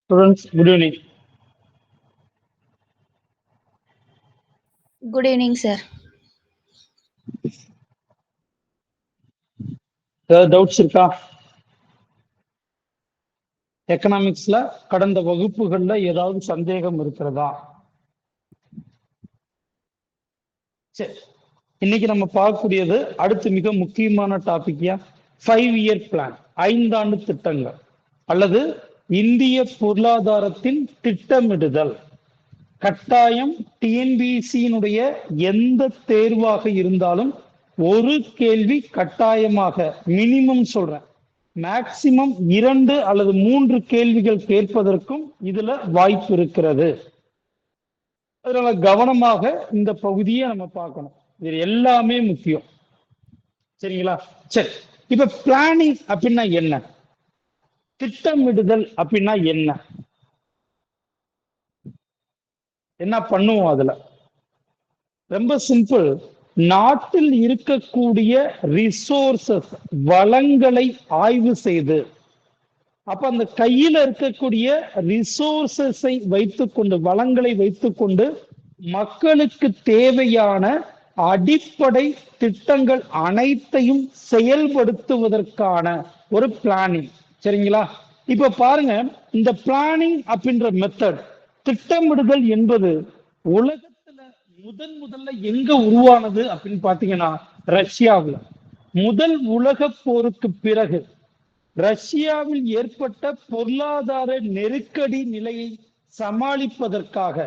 Students, good evening. Good evening, sir. Doubts இருக்கா? எக்கனாமிக்ஸ்ல கடந்த வகுப்புகள்ல ஏதாவது சந்தேகம் இருக்கிறதா? சரி, இன்னைக்கு நம்ம பார்க்கக்கூடியது அடுத்து மிக முக்கியமான டாபிக்யா 5-year பிளான், 5 ஆண்டு திட்டங்கள் அல்லது இந்திய பொருளாதாரத்தின் திட்டமிடுதல். கட்டாயம் டிஎன்பிசியினுடைய எந்த தேர்வாக இருந்தாலும் ஒரு கேள்வி கட்டாயமாக, மினிமம் சொல்றேன், மேக்சிமம் 2 அல்லது 3 கேள்விகள் கேட்பதற்கும் இதுல வாய்ப்பு இருக்கிறது. அதனால கவனமாக இந்த பகுதியை நம்ம பார்க்கணும். இது எல்லாமே முக்கியம். சரிங்களா? சரி, இப்ப பிளானிங் அப்படின்னா என்ன, திட்டமிடுதல் அப்படின்னா என்ன, என்ன பண்ணுவோம்? அதுல ரொம்ப சிம்பிள். நாட்டில் இருக்கக்கூடிய ரிசோர்சஸ், வளங்களை ஆய்வு செய்து, அப்ப அந்த கையில இருக்கக்கூடிய ரிசோர்சஸை வைத்துக்கொண்டு, வளங்களை வைத்துக்கொண்டு மக்களுக்கு தேவையான அடிப்படை திட்டங்கள் அனைத்தையும் செயல்படுத்துவதற்கான ஒரு பிளானிங். சரிங்களா? இப்ப பாருங்க, இந்த பிளானிங் அப்படின்ற மெத்தட், திட்டமிடுதல் என்பது உலகத்துல முதல்ல எங்க உருவானது அப்படின்னு பாத்தீங்கன்னா ரஷ்யாவில். முதல் உலக போருக்கு பிறகு ரஷ்யாவில் ஏற்பட்ட பொருளாதார நெருக்கடி நிலையை சமாளிப்பதற்காக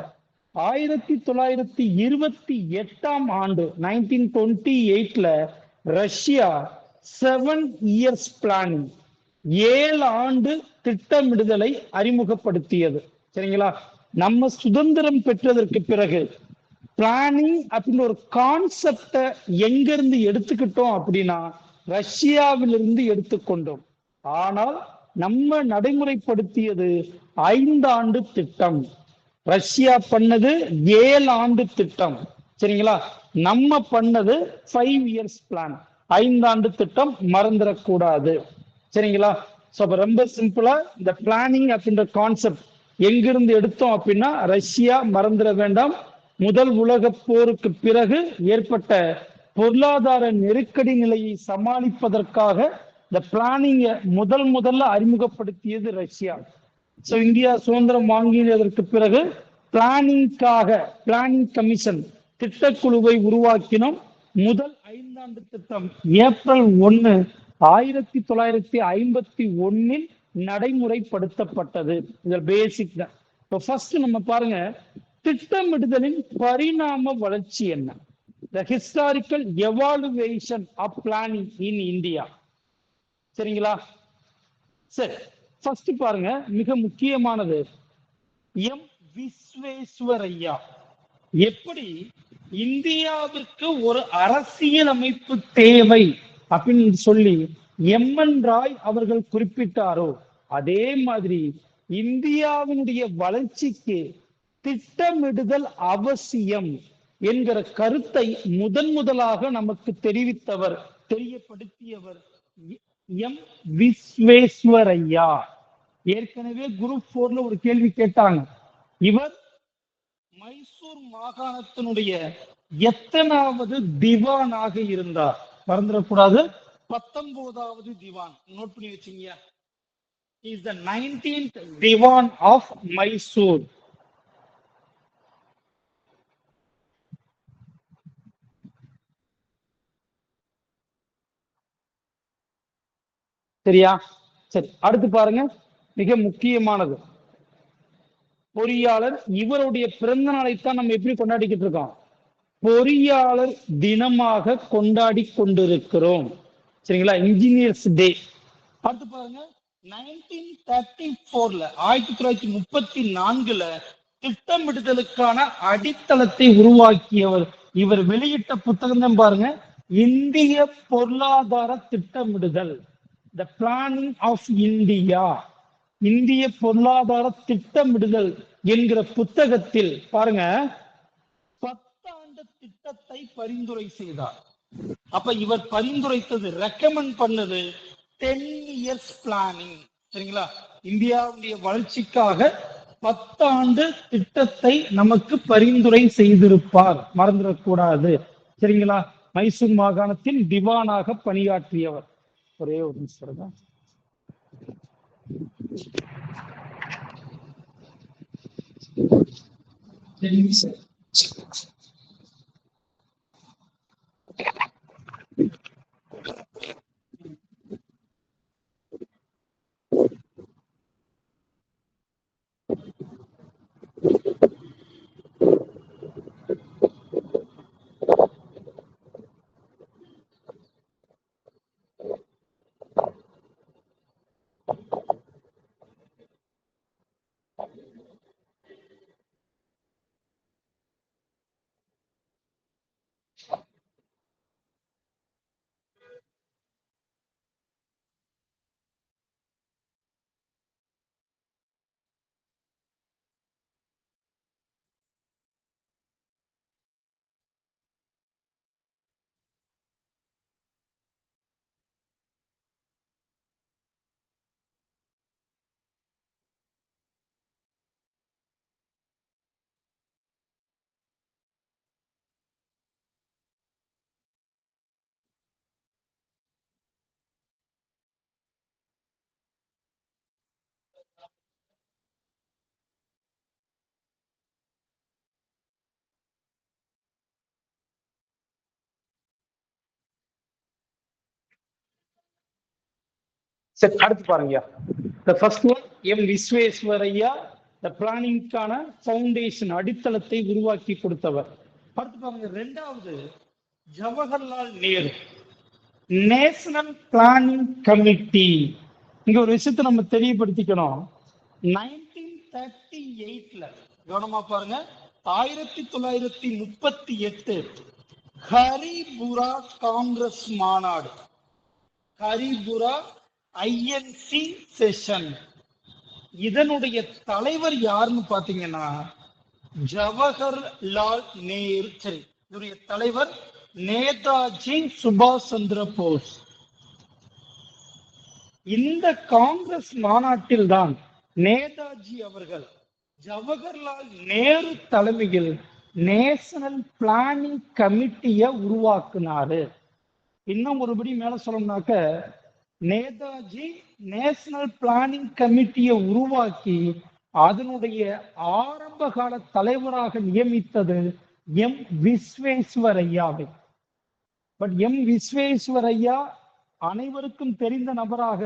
1928ஆம் ஆண்டு 1928ல ரஷ்யா 7 இயர்ஸ் பிளானிங், 7 ஆண்டு திட்டமிடுதலை அறிமுகப்படுத்தியது. சரிங்களா? நம்ம சுதந்திரம் பெற்றதற்கு பிறகு பிளானிங் அப்படின்னு ஒரு கான்செப்ட எங்க இருந்து எடுத்துக்கிட்டோம் அப்படின்னா ரஷ்யாவிலிருந்து எடுத்துக்கொண்டோம். ஆனால் நம்ம நடைமுறைப்படுத்தியது 5 ஆண்டு திட்டம். ரஷ்யா பண்ணது 7 ஆண்டு திட்டம். சரிங்களா? நம்ம பண்ணது 5 இயர்ஸ் பிளான், 5 ஆண்டு திட்டம். மறந்துடக்கூடாது. சரிங்களா? ரொம்ப சிம்பிளா இந்த பிளானிங் அப்படின்ற கான்செப்ட் எங்கிருந்து எடுத்தோம் அப்படின்னா ரஷ்யா, மறந்துட வேண்டாம். முதல் உலக போருக்கு பிறகு ஏற்பட்ட பொருளாதார நெருக்கடி நிலையை சமாளிப்பதற்காக இந்த பிளானிங்க முதல்ல அறிமுகப்படுத்தியது ரஷ்யா. இந்தியா சுதந்திரம் வாங்கியதற்கு பிறகு பிளானிங்காக பிளானிங் கமிஷன் திட்டக்குழுவை உருவாக்கினோம். முதல் 5 ஆண்டு திட்டம் ஏப்ரல் 1, 1951 நடைமுறைப்படுத்தப்பட்டது. இது பேசிக் தான். இப்போ ஃபர்ஸ்ட் நம்ம பாருங்க, திட்டமிடுதலின் பரிணாம வளர்ச்சி என்ன, the historical evaluation of planning in India. சரிங்களா? சரி, ஃபர்ஸ்ட் பாருங்க, மிக முக்கியமானது எம் விஸ்வேஸ்வரய்யா எப்படி இந்தியாவிற்கு ஒரு அரசியலமைப்பு தேவை அப்படின்னு சொல்லி எம்என் ராய் அவர்கள் குறிப்பிட்டாரோ, அதே மாதிரி இந்தியாவினுடைய வளர்ச்சிக்கு திட்டமிடுதல் அவசியம் என்கிற கருத்தை முதலாக நமக்கு தெரிவித்தவர், தெரியப்படுத்தியவர் எம் விஸ்வேஸ்வரய்யா. ஏற்கனவே குரூப் 4ல ஒரு கேள்வி கேட்டாங்க. இவர் மைசூர் மாகாணத்தினுடைய எத்தனாவது திவானாக இருந்தார்? மறந்துடக்கூடாது, 19வது திவான். நோட் பண்ணி வச்சீங்க. Is the 19th Dewan of Mysore. சரியா? சரி, அடுத்து பாருங்க, மிக முக்கியமானது பொறியாளர். இவருடைய பிறந்த நாளைத்தான் நம்ம எப்படி கொண்டாடிக்கிட்டு இருக்கோம்? பொறியாளர் தினமாக கொண்டாடி கொண்டிருக்கிறோம். சரிங்களா? Engineers day. அடுத்து பாருங்க, 1934ல 1934ல திட்டமிடுதலுக்கான அடித்தளத்தை உருவாக்கியவர். இவர் வெளியிட்ட புத்தகம் தான் பாருங்க, இந்திய பொருளாதார திட்டமிடுதல், த பிளானிங் ஆஃப் இந்தியா. இந்திய பொருளாதார திட்டமிடுதல் என்கிற புத்தகத்தில் பாருங்க 10 ஆண்டு திட்டத்தை பரிந்துரை செய்தார். அப்ப இவர் பரிந்துரைத்தது, ரெக்கமெண்ட் பண்ணது 10 இயர்ஸ் பிளானிங். சரிங்களா? இந்தியாவுடைய வளர்ச்சிக்காக 10 ஆண்டு திட்டத்தை நமக்கு பரிந்துரை செய்திருப்பார், மறந்துடக்கூடாது. சரிங்களா? மைசூர் மாகாணத்தின் திவானாக பணியாற்றியவர். ஒரே ஒரு நிமிஷம் தான். சரி, அடுத்து பாருங்க. The first one, M Visvesvaraya the பிளானிங்கான ஃபவுண்டேஷன், அடித்தளத்தை உருவாக்கி கொடுத்தவர். அடுத்து பாருங்க, இரண்டாவது Jawaharlal Nehru, national planning committee. இங்க ஒரு விஷயத்தை நம்ம தெரியப்படுத்திக்கணும். 1938 கவனமா பாருங்க, 1938 ஹரிபுரா காங்கிரஸ் மாநாடு, ஹரிபுரா ஐஎன்சி செஷன். இதனுடைய தலைவர் யாருன்னு பாத்தீங்கன்னா ஜவஹர்லால் நேரு. சரி, இதனுடைய தலைவர் நேதாஜி சுபாஷ் சந்திர போஸ். இந்த காங்கிரஸ் மாநாட்டில் தான் நேதாஜி அவர்கள் ஜவஹர்லால் நேரு தலைமையில் நேஷனல் பிளானிங் கமிட்டியை உருவாக்குனாரு. இன்னும் ஒருபடி மேல சொல்லணும்னாக்க, நேதாஜி நேஷனல் பிளானிங் கமிட்டியை உருவாக்கி அதனுடைய ஆரம்ப கால தலைவராக நியமித்தது எம் விஸ்வேஸ்வரையாவை. பட் எம் விஸ்வேஸ்வரையா அனைவருக்கும் தெரிந்த நபராக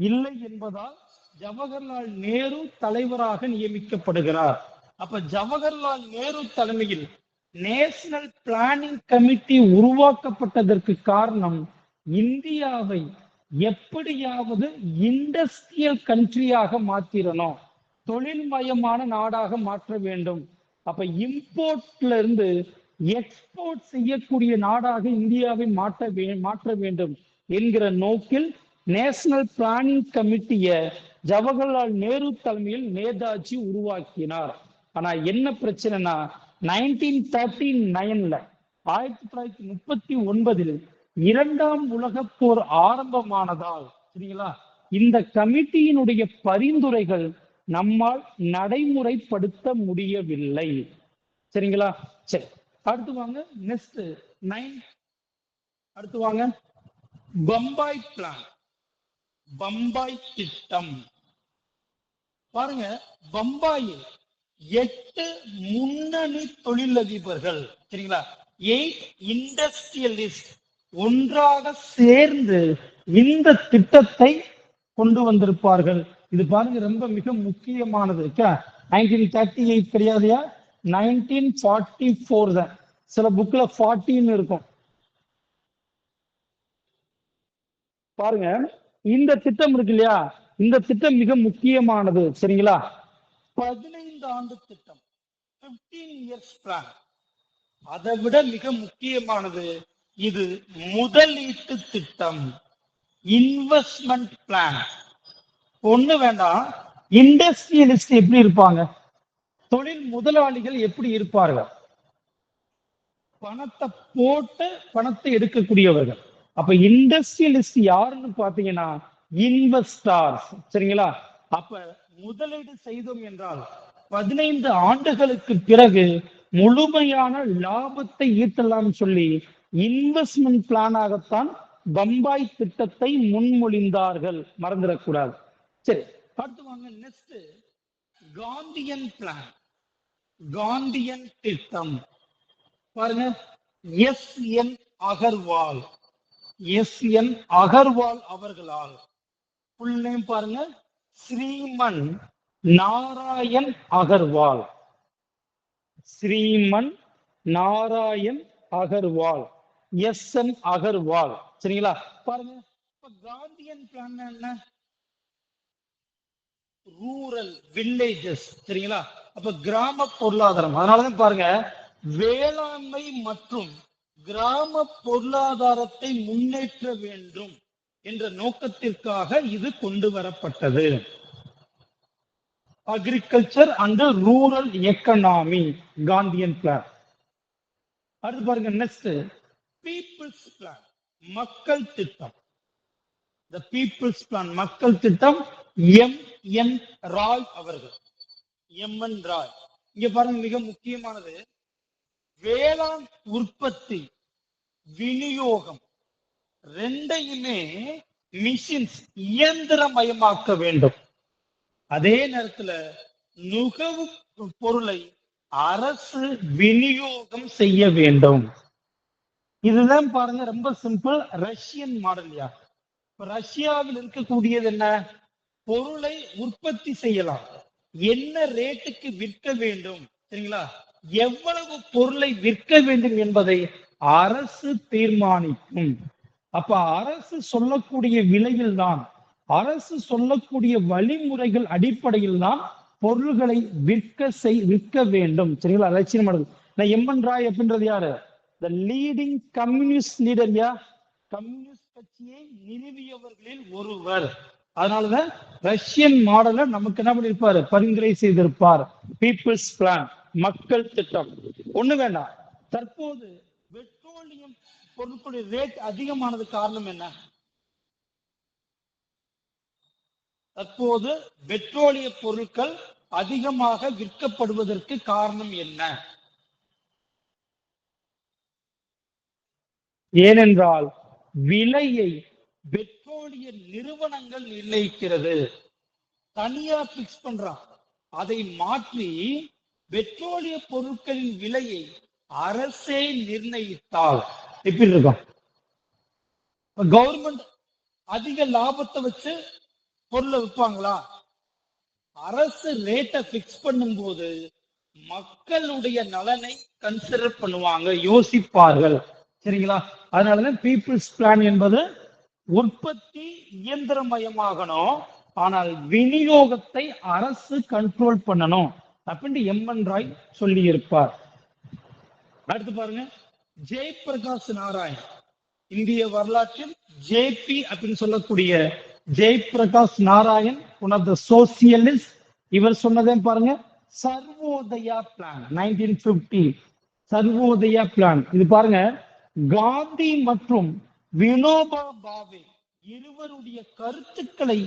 இல்லை என்பதால் ஜவஹர்லால் நேரு தலைவராக நியமிக்கப்படுகிறார். அப்ப ஜவஹர்லால் நேரு தலைமையில் நேஷனல் பிளானிங் கமிட்டி உருவாக்கப்பட்டதற்கு காரணம், இந்தியாவை எப்படியாவது இண்டஸ்ட்ரியல் கண்ட்ரியாக மாத்திரணும், தொழில்மயமான நாடாக மாற்ற வேண்டும். அப்ப இம்போர்ட்ல இருந்து எக்ஸ்போர்ட் செய்யக்கூடிய நாடாக இந்தியாவை மாற்ற வேண்டும் என்கிற நோக்கில் நேஷனல் பிளானிங் கமிட்டியை ஜவஹர்லால் நேரு தலைமையில் நேதாஜி உருவாக்கினார். ஆனா என்ன பிரச்சனைனா, 1939 1939 இரண்டாம் உலக போர் ஆரம்பமானதால், சரிங்களா, இந்த கமிட்டியினுடைய பரிந்துரைகள் நம்மால் நடைமுறைப்படுத்த முடியவில்லை. சரிங்களா? சரி, அடுத்து வாங்க. நெக்ஸ்ட் 9, அடுத்து வாங்க. பம்பாய் பிளான், பம்பாய் திட்டம். பாருங்க, பம்பாயில் 8 முன்னணி தொழிலதிபர்கள், சரிங்களா, 8 இண்டஸ்ட்ரியலிஸ்ட் ஒன்றாக சேர்ந்து இந்த திட்டத்தை கொண்டு வந்திருப்பார்கள். இது பாருங்க, ரொம்ப மிக முக்கியமானது. 1938 கிடையாதுயா, 1944 தான். சில புக்ல 40 இருக்கும். பாருங்க, இந்த திட்டம் இருக்கு இல்லையா, இந்த திட்டம் மிக முக்கியமானது. சரிங்களா? 15 ஆண்டு திட்டம், 15 இயர்ஸ் பிளான். அதை விட மிக முக்கியமானது, இது முதலீட்டு திட்டம், இன்வெஸ்ட்மெண்ட் பிளான். ஒண்ணு வேண்டாம், இண்டஸ்ட்ரியலிஸ்ட் எப்படி இருப்பாங்க, தொழில் முதலாளிகள் எப்படி இருப்பார்கள், பணத்தை போட்டு பணத்தை எடுக்கக்கூடியவர்கள். அப்ப இண்டஸ்ட்ரியலிஸ்ட் யாருன்னு பாத்தீங்கன்னா இன்வெஸ்டார்ஸ். சரிங்களா? அப்ப முதலீடு செய்தோம் என்றால் 15 ஆண்டுகளுக்கு பிறகு முழுமையான லாபத்தை ஈட்டலாம் சொல்லி இன்வெஸ்ட்மெண்ட் பிளானாகத்தான் பம்பாய் திட்டத்தை முன்மொழிந்தார்கள். மறந்துடக்கூடாது. சரி, அடுத்து வாங்க. நெக்ஸ்ட் காந்தியன் பிளான், காந்தியன் திட்டம். பாருங்க, எஸ்.என். அகர்வால், எஸ்.என். அகர்வால் அவர்களால். ஃபுல் நேம் பாருங்க, ஸ்ரீமன் நாராயண் அகர்வால், ஸ்ரீமன் நாராயண் அகர்வால், எஸ்.என். அகர்வால். சரிங்களா? பாருங்க, இப்ப காந்தியன் பிளான் என்ன? Rural villages. சரிங்களா? அப்ப கிராம பொருளாதாரம். அதனாலதான் பாருங்க, வேளாண்மை மற்றும் கிராம பொருளாதாரத்தை முன்னேற்ற வேண்டும் என்ற நோக்கத்திற்காக இது கொண்டு வரப்பட்டது. Agriculture and rural economy, Gandhian plan. அடுத்து பாருங்க, நெக்ஸ்ட் பீப்புள்ஸ் பிளான், மக்கள் திட்டம். The People's Plan, மக்கள் திட்டம், எம்.என். ராய் அவர்கள். எம்.என். ராய். இங்க பாருங்க, மிக முக்கியமானது, வேளாண் உற்பத்தி விநியோகம் ரெண்டையுமே மிஷின்ஸ் இயந்திரமயமாக்க வேண்டும். அதே நேரத்துல நுகர்வு பொருளை அரசு விநியோகம் செய்ய வேண்டும். இதுதான் பாருங்க, ரொம்ப சிம்பிள். ரஷ்யன் மாடல்யா. ரஷ்யாவில் இருக்கக்கூடியது என்ன? பொருளை உற்பத்தி செய்யலாம், என்ன ரேட்டுக்கு விற்க வேண்டும், சரிங்களா, எவ்வளவு பொருளை விற்க வேண்டும் என்பதை அரசு தீர்மானிக்கும். அப்ப அரசு சொல்லக்கூடிய விலையில் தான், அரசு சொல்லக்கூடிய வழிமுறைகள் அடிப்படையில் தான் பொருள்களை விற்க வேண்டும். சரிங்களா? Russian model. எம்.என். ராய் அப்படின்றது யாரு? த லீடிங் கம்யூனிஸ்ட் லீடர். யா, கம்யூனிஸ்ட் கட்சியை நிறுவியவர்களில் ஒருவர். அதனாலதான் ரஷ்யன் மாடலை நமக்கு என்ன பண்ணிருப்பாரு? பரிந்துரை செய்திருப்பார். பீப்புள்ஸ் பிளான், மக்கள் திட்டம். ஒண்ணு வேண்டாம், தற்போது பெட்ரோலியம் பொருட்களுடைய ரேட் அதிகமானது காரணம் என்ன? தற்போது பெட்ரோலிய பொருட்கள் அதிகமாக விற்கப்படுவதற்கு காரணம் என்ன? ஏனென்றால் விலையை பெட்ரோலிய நிறுவனங்கள் நிர்ணயிக்கிறது. தனியா பிக்ஸ் பண்றான். அதை மாற்றி பெட்ரோலிய பொருட்களின் விலையை அரசே நிர்ணயித்தால் எப்படி இருக்கும்? கவர்மெண்ட் அதிக லாபத்தை வச்சு பொருளை விற்பாங்களா? அரசு ரேட்டை பிக்ஸ் பண்ணும் போது மக்களுடைய நலனை கன்சிடர் பண்ணுவாங்க, யோசிப்பார்கள். சரிங்களா? அதனாலதான் பீப்புள்ஸ் பிளான் என்பது உற்பத்தி இயந்திரமயமாகணும், ஆனால் விநியோகத்தை அரசு கண்ட்ரோல் பண்ணணும் அப்படின்னு எம்.என். ராய் சொல்லி இருப்பார். அடுத்து பாருங்க, ஜெயபிரகாஷ் நாராயண். இந்திய வரலாற்றில் ஜேபி அப்படின்னு சொல்லக்கூடிய Jayaprakash Narayan, one of the socialist. இவர் சொன்னதே பாருங்க, சர்வோதயா பிளான், 1950 சர்வோதயா பிளான். இது பாருங்க, காந்தி மற்றும் வினோபா பாவே இருவருடைய கருத்துக்களை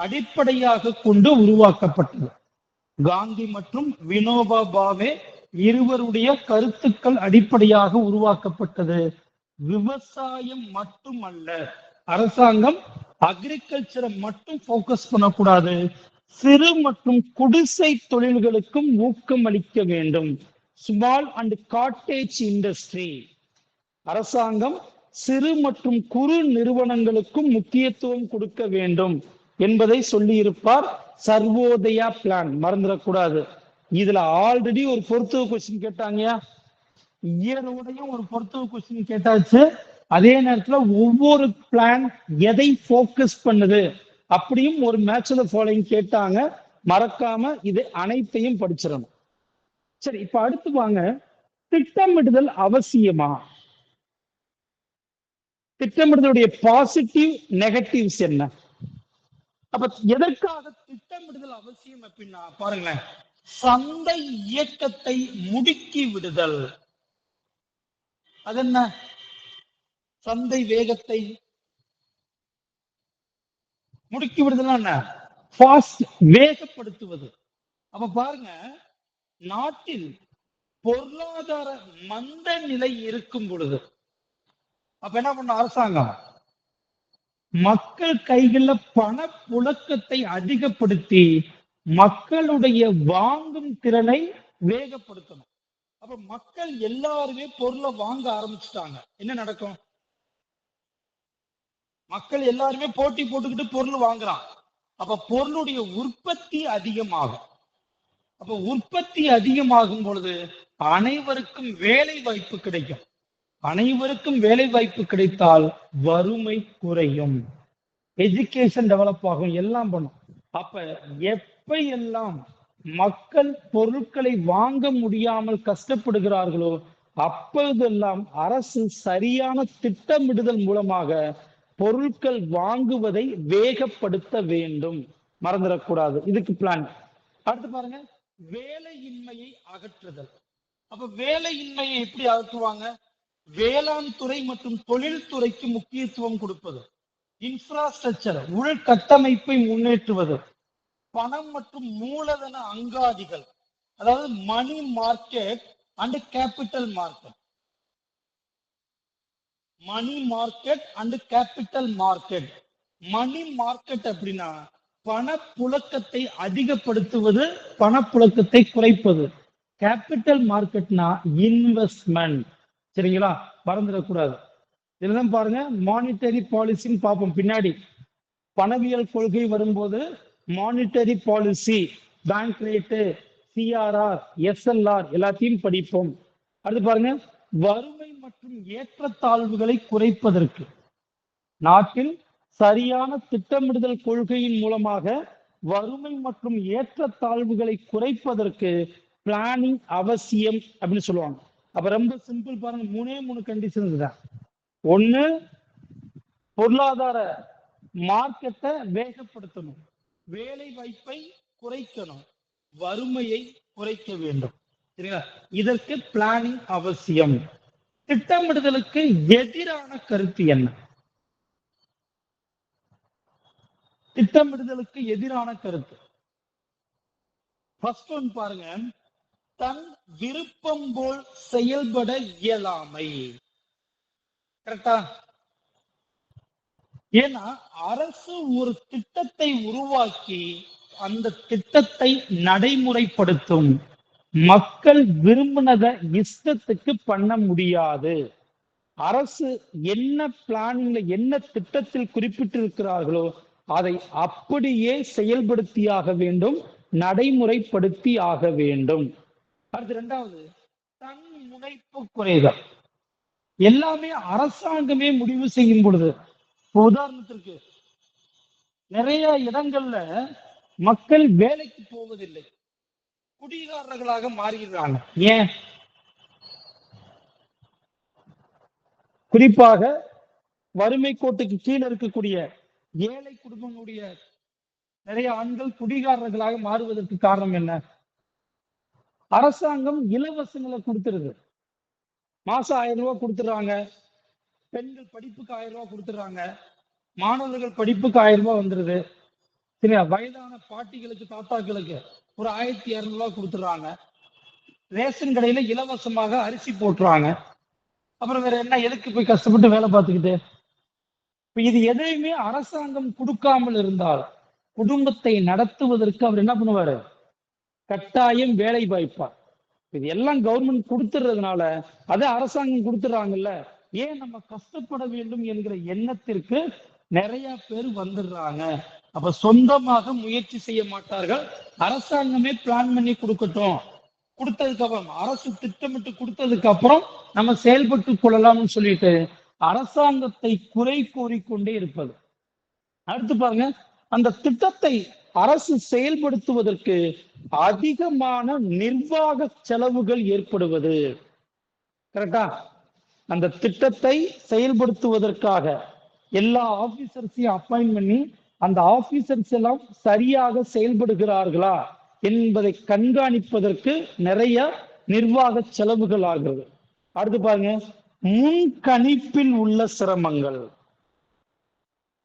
அடிப்படையாக கொண்டு உருவாக்கப்பட்டது. காந்தி மற்றும் வினோபா பாவே இருவருடைய கருத்துக்கள் அடிப்படையாக உருவாக்கப்பட்டது. விவசாயம் மட்டுமல்ல, அரசாங்கம் அக்ரிகல்ச்சரை மட்டும் போக்கஸ் பண்ணக்கூடாது, சிறு மற்றும் குடிசை தொழில்களுக்கும் ஊக்கம் அளிக்க வேண்டும். Small and cottage industry. அரசாங்கம் சிறு மற்றும் குறு நிறுவனங்களுக்கும் முக்கியத்துவம் கொடுக்க வேண்டும் என்பதை சொல்லி இருப்பார். சர்வோதயா பிளான் மறந்துடக்கூடாது. இதுல ஆல்ரெடி ஒரு பொறுத்துவ கொஸ்டின் கேட்டாங்க, இயரோடையும் ஒரு பொறுத்துவ கொஸ்டின் கேட்டாச்சு. அதே நேரத்துல ஒவ்வொரு பிளான் எதை போக்கஸ் பண்ணுது அப்படியும் ஒரு மேட்ச் ஆஃப் தி ஃபாலோயிங் கேட்டாங்க. மறக்காம இது அனைத்தையும் படிச்சிடணும். சரி, இப்ப அடுத்து வாங்க, திட்டமிடுதல் அவசியமா? திட்டமிடுதலுடைய பாசிட்டிவ் நெகட்டிவ்ஸ் என்ன? அப்ப எதற்காக திட்டமிடுதல் அவசியம் அப்படின்னா பாருங்களேன், சந்தை இயக்கத்தை முடுக்கி விடுதல். அது என்ன? சந்தை வேகத்தை முடுக்கி விடுதல்னா என்ன? ஃபாஸ்ட், வேகப்படுத்துவது. அப்ப பாருங்க, நாட்டில் பொருளாதார மந்த நிலை இருக்கும் பொழுது அப்ப என்ன பண்ண அரசாங்கம்? மக்கள் கைகள்ல பணப்புழக்கத்தை அதிகப்படுத்தி மக்களுடைய வாங்கும் திறனை வேகப்படுத்தணும். அப்ப மக்கள் எல்லாருமே பொருளை வாங்க ஆரம்பிச்சுட்டாங்க. என்ன நடக்கும்? மக்கள் எல்லாருமே போட்டி போட்டுக்கிட்டு பொருள் வாங்குறான். அப்ப பொருளுடைய உற்பத்தி அதிகமாகும். அப்ப உற்பத்தி அதிகமாகும் பொழுது அனைவருக்கும் வேலை வாய்ப்பு கிடைக்கும். அனைவருக்கும் வேலை வாய்ப்பு கிடைத்தால் வறுமை குறையும், எஜுகேஷன் டெவலப் ஆகும், எல்லாம் பண்ணும். அப்ப எப்ப எல்லாம் மக்கள் பொருட்களை வாங்க முடியாமல் கஷ்டப்படுகிறார்களோ அப்பொழுதெல்லாம் அரசு சரியான திட்டமிடுதல் மூலமாக பொருட்கள் வாங்குவதை வேகப்படுத்த வேண்டும். மறந்துடக்கூடாது, இதுக்கு பிளான். அடுத்து பாருங்க, வேலையின்மையை அகற்றுதல். அப்ப வேலையின்மையை எப்படி அகற்றுவாங்க? வேளாண் துறை மற்றும் தொழில்துறைக்கு முக்கியத்துவம் கொடுப்பது, இன்ஃப்ராஸ்ட்ரக்சர் உள்கட்டமைப்பை முன்னேற்றுவது, பணம் மற்றும் மூலதன அங்காடிகள், அதாவது money market and capital market. Money market and capital market. Money market அப்படின்னா பணப்புழக்கத்தை அதிகப்படுத்துவது, பணப்புழக்கத்தை குறைப்பது. கேபிட்டல் மார்க்கெட்னா இன்வெஸ்ட்மெண்ட். சரிங்களா? மறந்துடக்கூடாது. இதுதான் பாருங்க, மானிட்டரி பாலிசின்னு பார்ப்போம் பின்னாடி. பணவியல் கொள்கை வரும்போது monetary policy, bank rate, CRR, SLR எல்லாத்தையும் படிப்போம். அடுத்து பாருங்க, வறுமை மற்றும் ஏற்றத்தாழ்வுகளை குறைப்பதற்கு நாட்டில் சரியான திட்டமிடுதல் கொள்கையின் மூலமாக வறுமை மற்றும் ஏற்றத்தாழ்வுகளை குறைப்பதற்கு பிளானிங் அவசியம் அப்படின்னு சொல்லுவாங்க. அப்ப ரொம்ப சிம்பிள் பாருங்க, 3 கண்டிஷன் தான். ஒண்ணு, பொருளாதார மார்க்கெட்டை வேகப்படுத்தணும், வேலை வாய்ப்பை குறைக்கணும், வறுமையை குறைக்க வேண்டும். சரிங்களா? இதற்கு பிளானிங் அவசியம். திட்டமிடுதலுக்கு எதிரான கருத்து என்ன? திட்டமிடுதலுக்கு எதிரான கருத்து ஃபர்ஸ்ட் ஒன் பாருங்க, தன் விருப்பம் போல் செயல்பட இயலாமை. கரெக்டா? ஏன்னா அரசு ஒரு திட்டத்தை உருவாக்கி அந்த திட்டத்தை நடைமுறைப்படுத்தும். மக்கள் விரும்பினதை இஷ்டத்துக்கு பண்ண முடியாது. அரசு என்ன பிளானிங்ல, என்ன திட்டத்தில் குறிப்பிட்டிருக்கிறார்களோ அதை அப்படியே செயல்படுத்தியாக வேண்டும், நடைமுறைப்படுத்தி ஆக வேண்டும். அடுத்து இரண்டாவது, தன் முனைப்பு குறைதல். எல்லாமே அரசாங்கமே முடிவு செய்யும் பொழுது, உதாரணத்திற்கு நிறைய இடங்கள்ல மக்கள் வேலைக்கு போவதில்லை, குடிகாரர்களாக மாறுகிறாங்க. ஏன்? குறிப்பாக வறுமை கோட்டுக்கு கீழே இருக்கக்கூடிய ஏழை குடும்பங்களுடைய நிறைய ஆண்கள் குடிகாரர்களாக மாறுவதற்கு காரணம் என்ன? அரசாங்கம் இலவசங்களை கொடுத்துருது. மாசம் 1000 ரூபாய் கொடுத்துறாங்க, பெண்கள் படிப்புக்கு 1000 ரூபாய் கொடுத்துறாங்க, மாணவர்கள் படிப்புக்கு 1000 ரூபாய் வந்துருது. சரியா? வயதான பாட்டிகளுக்கு, தாத்தாக்களுக்கு ஒரு 1200 ரூபாய் கொடுத்துறாங்க. ரேஷன் கடையில இலவசமாக அரிசி போட்டுறாங்க. அப்புறம் வேற என்ன? எதுக்கு போய் கஷ்டப்பட்டு வேலை பார்த்துக்கிட்டு? இது எதையுமே அரசாங்கம் கொடுக்காமல் இருந்தால் குடும்பத்தை நடத்துவதற்கு அவர் என்ன பண்ணுவாரு? கட்டாயம் வேலை வாய்ப்பார். இது எல்லாம் கவர்மெண்ட் கொடுத்துறதுனால, அதை அரசாங்கம் கொடுத்துறாங்கல்ல, ஏன் நம்ம கஷ்டப்பட வேண்டும் என்கிற எண்ணத்திற்கு நிறைய பேர் வந்துடுறாங்க. அப்ப சொந்தமாக முயற்சி செய்ய மாட்டார்கள். அரசாங்கமே பிளான் பண்ணி கொடுக்கட்டும், கொடுத்ததுக்கு அப்புறம் அரசு திட்டமிட்டு கொடுத்ததுக்கு அப்புறம் நம்ம செயல்பட்டு கொள்ளலாம்னு சொல்லிட்டு அரசாங்கத்தை குறை கூறிக்கொண்டே இருப்பது. அடுத்து பாருங்க, அந்த திட்டத்தை அரசு செயல்படுத்துவதற்கு அதிகமான நிர்வாக செலவுகள் ஏற்படுவது. கரெக்டா? அந்த திட்டத்தை செயல்படுத்துவதற்காக எல்லா ஆபீசர்ஸையும் அப்பாயிண்ட் பண்ணி அந்த ஆபீசர்ஸ் எல்லாம் சரியாக செயல்படுகிறார்களா என்பதை கண்காணிப்பதற்கு நிறைய நிர்வாக செலவுகள் ஆகிறது. அடுத்து பாருங்க, முன்கணிப்பில் உள்ள சிரமங்கள்.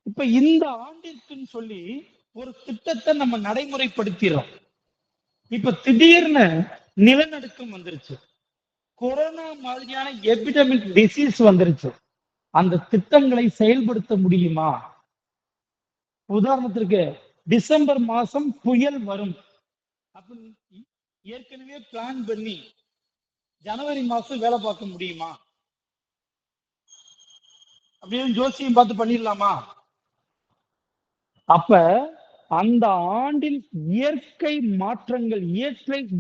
இப்ப இந்த ஆண்டிற்குன்னு சொல்லி ஒரு திட்டத்தை நம்ம நடைமுறைப்படுத்திடுறோம். இப்ப திடீர்னு நிலநடுக்கம் வந்துருச்சு, கொரோனா மாதிரியான எபிடமிக் டிசீஸ் வந்துருச்சு. அந்த திட்டங்களை செயல்படுத்த முடியுமா? உதாரணத்திற்கு டிசம்பர் மாசம் புயல் வரும் அப்படின்னு ஏற்கனவே பிளான் பண்ணி ஜனவரி மாசம் வேலை பார்க்க முடியுமா? அப்படின்னு ஜோசியம் பார்த்து பண்ணிடலாமா? அப்ப அந்த ஆண்டில் இயற்கை மாற்றங்கள்,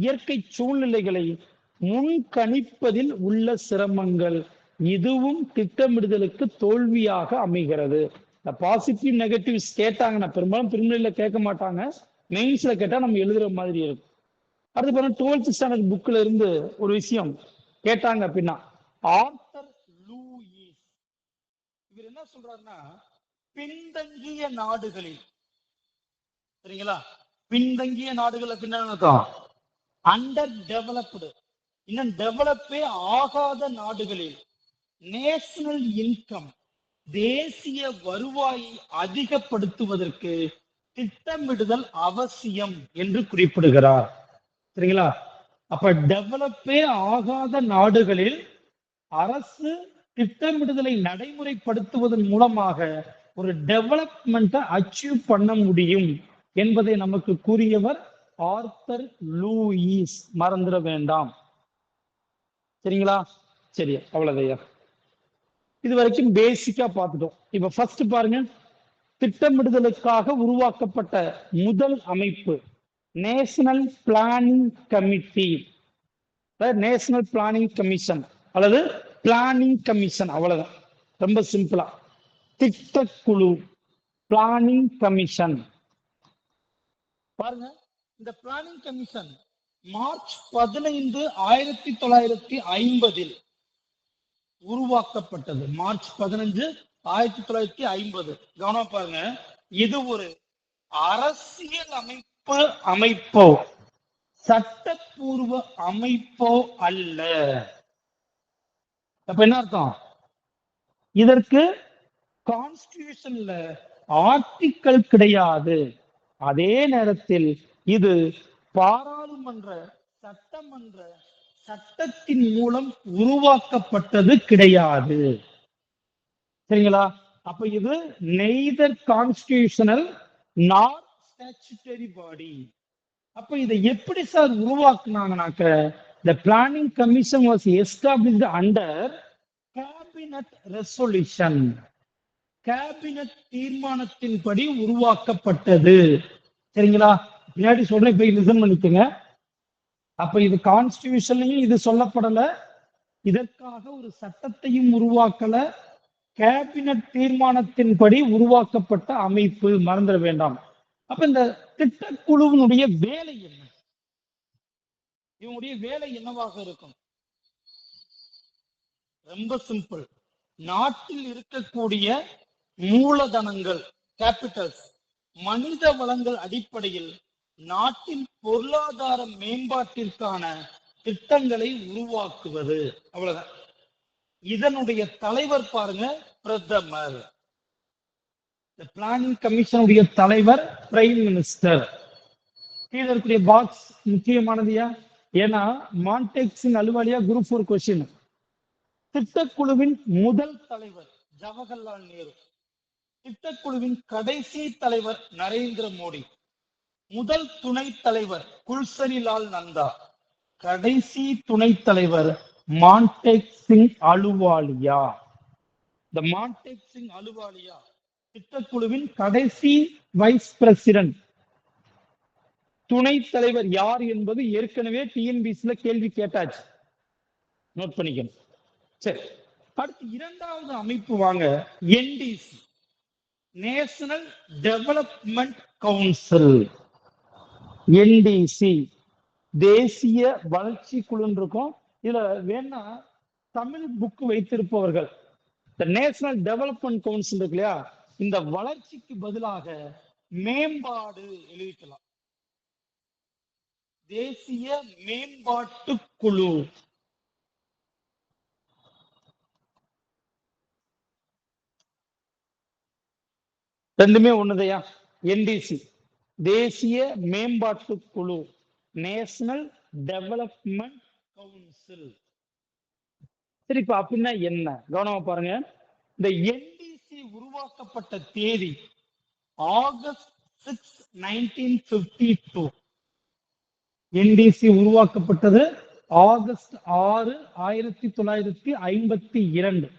இயற்கை சூழ்நிலைகளை முன்கணிப்பதில் உள்ள சிரமங்கள், இதுவும் திட்டமிடுதலுக்கு தோல்வியாக அமைகிறது. பாசிட்டிவ் நெகட்டிவ்ஸ் கேட்டாங்கன்னா பெரும்பாலும் பிரிமினரில கேட்க மாட்டாங்க, மெயின்ஸ்ல கேட்டா நம்ம எழுதுற மாதிரி இருக்கும். அடுத்து பாருங்க 12th ஸ்டாண்டர்ட் புக்ல இருந்து ஒரு விஷயம் கேட்டாங்க அப்படின்னா, ஆர்தர் லூயிஸ் இவர் என்ன சொல்றாருன்னா, பின்தங்கிய நாடுகளில், சரிங்களா, பின்தங்கிய நாடுகள் அப்படின்னா அண்டர் டெவலப்டு, இன்னும் டெவலப்பே ஆகாத நாடுகளில் நேஷனல் இன்கம், தேசிய வருவாயை அதிகப்படுத்துவதற்கு திட்டமிடுதல் அவசியம் என்று குறிப்பிடுகிறார். சரிங்களா? அப்ப டெவலப்பே ஆகாத நாடுகளில் அரசு திட்டமிடுதலை நடைமுறைப்படுத்துவதன் மூலமாக ஒரு டெவலப்மெண்ட்டை அச்சீவ் பண்ண முடியும் என்பதை நமக்கு கூறியவர் ஆர்தர் லூயிஸ். மறந்துட வேண்டாம். சரிங்களா? சரி, அவ்வளவுதையா. இது வரைக்கும் பேசிக்கா பார்த்துட்டோம். இப்ப ஃபர்ஸ்ட் பாருங்க, திட்டமிடுதலுக்காக உருவாக்கப்பட்ட முதல் அமைப்பு national planning committee, national planning commission அல்லது பிளானிங் கமிஷன், அவ்வளவுதான். ரொம்ப சிம்பிளா திட்டக்குழு, பிளானிங் கமிஷன். பாருங்க, இந்த பிளானிங் கமிஷன் மார்ச் 15, 1950 உருவாக்கப்பட்டது. மார்ச் 15, 1950. கவனம் பாருங்க, இது ஒரு அரசியல் அமைப்போ சட்டப்பூர்வ அமைப்போ அல்ல. அப்ப என்ன அர்த்தம்? இதற்கு கான்ஸ்டிடியூஷன்ல ஆர்டிக்கல் கிடையாது. அதே நேரத்தில் இது பாராளுமன்ற சட்டமன்ற சட்டத்தின் மூலம் உருவாக்கப்பட்டது கிடையாது. சரிங்களா? அப்ப இது neither constitutional not statutory body. அப்ப இதை எப்படி சார் உருவாக்குனாங்கனாக்க, the planning commission was established under cabinet resolution, cabinet தீர்மானத்தின்படி உருவாக்கப்பட்டது. சரிங்களா? பின்னாடி சொல்றேன், போய் லிசன் பண்ணிக்கங்க. அப்ப இது கான்ஸ்டிடியூஷன்லயும் இது சொல்லப்படல, இதற்காக ஒரு சட்டத்தையும் உருவாக்கல, கேபினட் தீர்மானத்தின்படி உருவாக்கப்பட்ட அமைப்பு, மறந்துட வேண்டாம். அப்ப இந்த திட்டக்குழுவினுடைய வேலை என்ன? இவங்களுடைய வேலை என்னவாக இருக்கும்? ரொம்ப சிம்பிள். நாட்டில் இருக்கக்கூடிய மூலதனங்கள், கேபிட்டல்ஸ், மனித வளங்கள் அடிப்படையில் நாட்டின் பொருளாதார மேம்பாட்டிற்கான திட்டங்களை உருவாக்குவது, அவ்வளவுதான். இதனுடைய தலைவர் பாருங்க, பிரதமர். பிளானிங் கமிஷனுடைய தலைவர் பிரைம் மினிஸ்டர். கீழே இருக்கக்கூடிய பாக்ஸ் முக்கியமானதுயா, ஏன்னா மான்டெக்ஸின் அலுவலியா குரூப் 4 கொஸ்டின். திட்டக்குழுவின் முதல் தலைவர் ஜவஹர்லால் நேரு, திட்டக்குழுவின் கடைசி தலைவர் நரேந்திர மோடி, முதல் துணைத் தலைவர் குல்சரிலால் நந்தா, கடைசி துணைத் தலைவர் மான்டெக் சிங் அலுவாலியா. இந்த மான்டெக் சிங் அலுவாலியா திட்டக்குழுவின் கடைசி வைஸ் பிரசிடென்ட். துணைத் தலைவர் யார் என்பது ஏற்கனவே டிஎன்பிசில கேள்வி கேட்டாச்சு, நோட் பண்ணிக்கணும். சரி, அடுத்து இரண்டாவது அமைப்பு வாங்க, NTC, national development council. NTC தேசிய வளர்ச்சி குழு இருக்கும். இதுல வேணா தமிழ் புக் வைத்திருப்பவர்கள் இந்த நேஷனல் டெவலப்மெண்ட் கவுன்சில் இருக்கு இல்லையா, இந்த வளர்ச்சிக்கு பதிலாக மேம்பாடு எழுதிக்கலாம். தேசிய மேம்பாட்டு குழு. ரெண்டுமே ஒண்ணுதையா. என்டிசி தேசிய மேம்பாட்டு குழு, நேஷனல் டெவலப்மெண்ட் கவுன்சில். சரி, இப்ப அப்படின்னா என்ன, கவனமா பாருங்க. இந்த என்டிசி உருவாக்கப்பட்ட தேதி ஆகஸ்ட் 6, 1952. என்டிசி உருவாக்கப்பட்டது ஆகஸ்ட் 6, 1952.